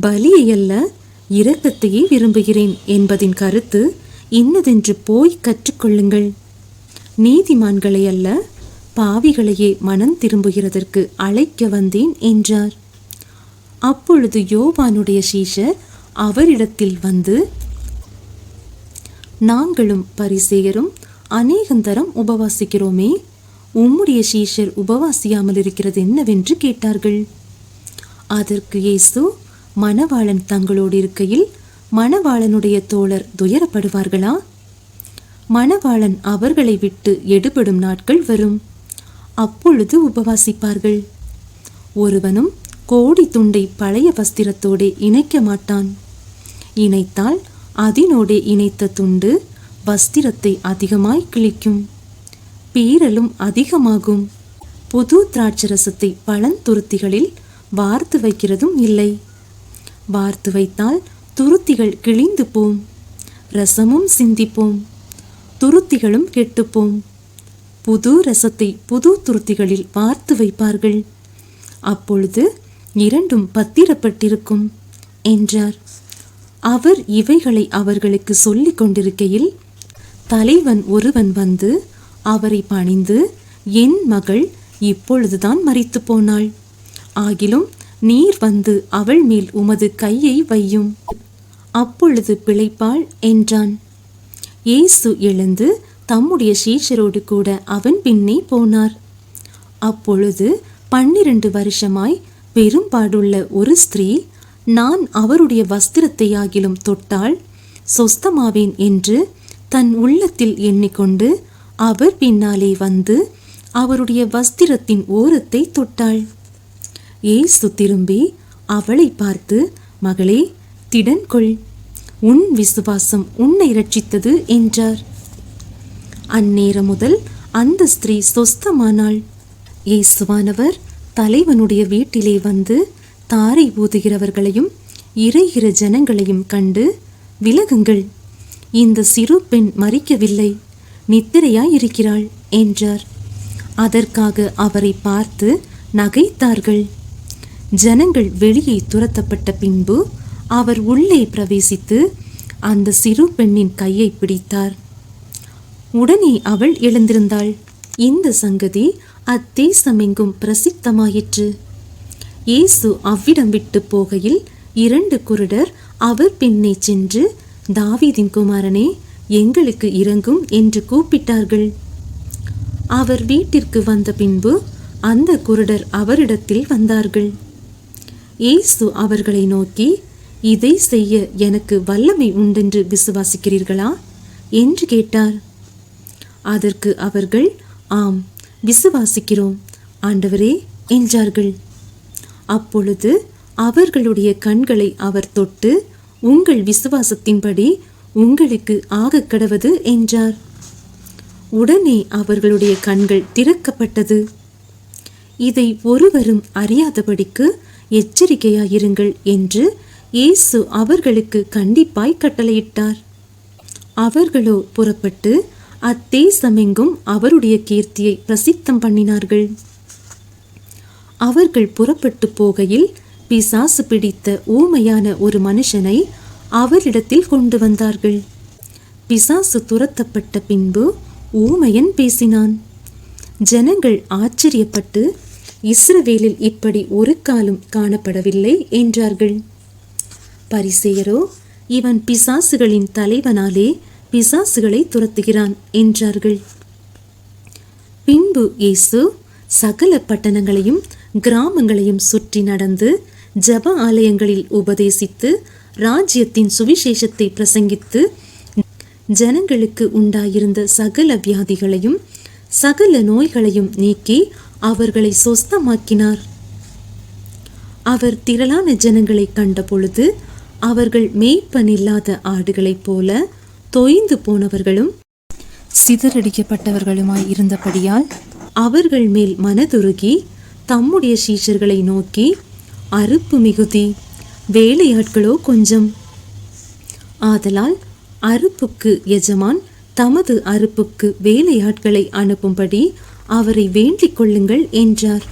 பலியை அல்ல இரக்கத்தையே விரும்புகிறேன் என்பதின் கருத்து இன்னதென்று போய் கற்றுக்கொள்ளுங்கள். நீதிமான்களை அல்ல பாவிகளையே மனம் திரும்புகிறதற்கு அழைக்க வந்தேன் என்றார். அப்பொழுது யோவானுடைய சீஷர் அவரிடத்தில் வந்து, நாங்களும் பரிசேயரும் அநேகந்தரம் உபவாசிக்கிறோமே, உம்முடைய சீஷர் உபவாசியாமல் இருக்கிறது என்னவென்று கேட்டார்கள். அதற்கு இயேசு, மணவாளன் தங்களோடு இருக்கையில் மணவாளனுடைய தோழர் துயரப்படுவார்களா? மணவாளன் அவர்களை விட்டு எடுபடும் நாட்கள் வரும், அப்பொழுது உபவாசிப்பார்கள். ஒருவனும் கோடி துண்டை பழைய வஸ்திரத்தோடே இணைக்க மாட்டான். இணைத்தால் அதனோடே இணைத்த துண்டு வஸ்திரத்தை அதிகமாய் கிழிக்கும், பீறலும் அதிகமாகும். புது திராட்சரசத்தை பழந்துருத்திகளில் வார்த்து வைக்கிறதும் இல்லை. வார்த்து வைத்தால் துருத்திகள் கிழிந்து போம், ரசமும் சிந்திப்போம், துருத்திகளும் கெட்டுப்போம். புது ரசத்தை புது துருத்திகளில் வார்த்து வைப்பார்கள், அப்பொழுது இரண்டும் பத்திரப்பட்டிருக்கும் என்றார். அவர் இவைகளை அவர்களுக்கு சொல்லிக் கொண்டிருக்கையில் தலைவன் ஒருவன் வந்து அவரை பணிந்து, என் மகள் இப்பொழுதுதான் மரித்து போனாள், ஆகிலும் நீர் வந்து அவள் மேல் உமது கையை வையும், அப்பொழுது பிழைப்பாள் என்றான். இயேசு எழுந்து தம்முடைய சீஷரோடு கூட அவன் பின்னே போனார். அப்பொழுது 12 வருஷமாய் பெரும்பாடுள்ள ஒரு ஸ்திரீ, நான் அவருடைய வஸ்திரத்தை ஆகிலும் தொட்டால் சொஸ்தமாவேன் என்று தன் உள்ளத்தில் எண்ணிக்கொண்டு அவர் பின்னாலே வந்து அவருடைய வஸ்திரத்தின் ஓரத்தை தொட்டாள். இயேசு திரும்பி அவளை பார்த்து, மகளே, திடன் கொள், உன் விசுவாசம் உன்னை இரட்சித்தது என்றார். அந்நேரம் முதல் அந்த ஸ்திரீ சொஸ்தமானாள். இயேசுவானவர் தலைவனுடைய வீட்டிலே வந்து தாரை ஊதுகிறவர்களையும் இறைகிற ஜனங்களையும் கண்டு, விலகுங்கள், இந்த சிறு பெண் மரிக்கவில்லை, நித்திரையாயிருக்கிறாள் என்றார். அதற்காக அவரை பார்த்து நகைத்தார்கள். ஜனங்கள் வெளியே துரத்தப்பட்ட பின்பு அவர் உள்ளே பிரவேசித்து அந்த சிறு பெண்ணின் கையை பிடித்தார். உடனே அவள் எழுந்திருந்தாள். இந்த சங்கதி அத்தேசமெங்கும் பிரசித்தமாயிற்று. இயேசு அவ்விடம் விட்டு போகையில் 2 குருடர் அவர் பின்னே சென்று, தாவீதின் குமாரனே, எங்களுக்கு இரங்கும் என்று கூப்பிட்டார்கள். அவர் வீட்டிற்கு வந்த பின்பு அந்த குருடர் அவரிடத்தில் வந்தார்கள். இயேசு அவர்களை நோக்கி, இதை செய்ய எனக்கு வல்லமை உண்டென்று விசுவாசிக்கிறீர்களா என்று கேட்டார். அதற்கு அவர்கள், ஆம், விசுவாசிக்கிறோம் ஆண்டவரே என்றார்கள். அப்பொழுது அவர்களுடைய கண்களை அவர் தொட்டு, உங்கள் விசுவாசத்தின்படி உங்களுக்கு ஆகக் கடவது என்றார். உடனே அவர்களுடைய கண்கள் திறக்கப்பட்டது. இதை ஒருவரும் அறியாதபடிக்கு எச்சரிக்கையாயிருங்கள் என்று இயேசு அவர்களுக்கு கண்டிப்பாய் கட்டளையிட்டார். அவர்களோ புறப்பட்டு அத்தேசமெங்கும் அவருடைய கீர்த்தியை பிரசித்தம் பண்ணினார்கள். அவர்கள் புறப்பட்டு போகையில் பிசாசு பிடித்த ஊமையான ஒரு மனுஷனை அவரிடத்தில் கொண்டு வந்தார்கள். பிசாசு துரத்தப்பட்ட பின்பு ஊமையன் பேசினான். ஜனங்கள் ஆச்சரியப்பட்டு, இஸ்ரவேலில் இப்படி ஒரு காலம் காணப்படவில்லை என்றார்கள். பரிசேயரோ, இவன் பிசாசுகளின் தலைவனாலே பிசாசுகளை துரத்துகிறான் என்றார்கள். பின்பு இயேசு சகல பட்டணங்களையும் கிராமங்களையும் சுற்றி நடந்து ஜெப ஆலயங்களில் உபதேசித்து ராஜ்யத்தின் சுவிசேஷத்தை பிரசங்கித்து ஜனங்களுக்கு உண்டாயிருந்த சகல வியாதிகளையும் சகல நோய்களையும் நீக்கி அவர்களை சொஸ்தமாக்கினார். அவர் திரளான ஜனங்களை கண்ட பொழுது அவர்கள் மேய்ப்பனில்லாத ஆடுகளைப் போல தொய்ந்து போனவர்களும் சிதறடிக்கப்பட்டவர்களுமாய் இருந்தபடியால் அவர்கள் மேல் மனதுருகி தம்முடைய சீஷர்களை நோக்கி, அறுப்பு மிகுதி, வேலையாட்களோ கொஞ்சம். ஆதலால் அறுப்புக்கு எஜமான் தமது அறுப்புக்கு வேலையாட்களை அனுப்பும்படி அவரை வேண்டிக் கொள்ளுங்கள் என்றார்.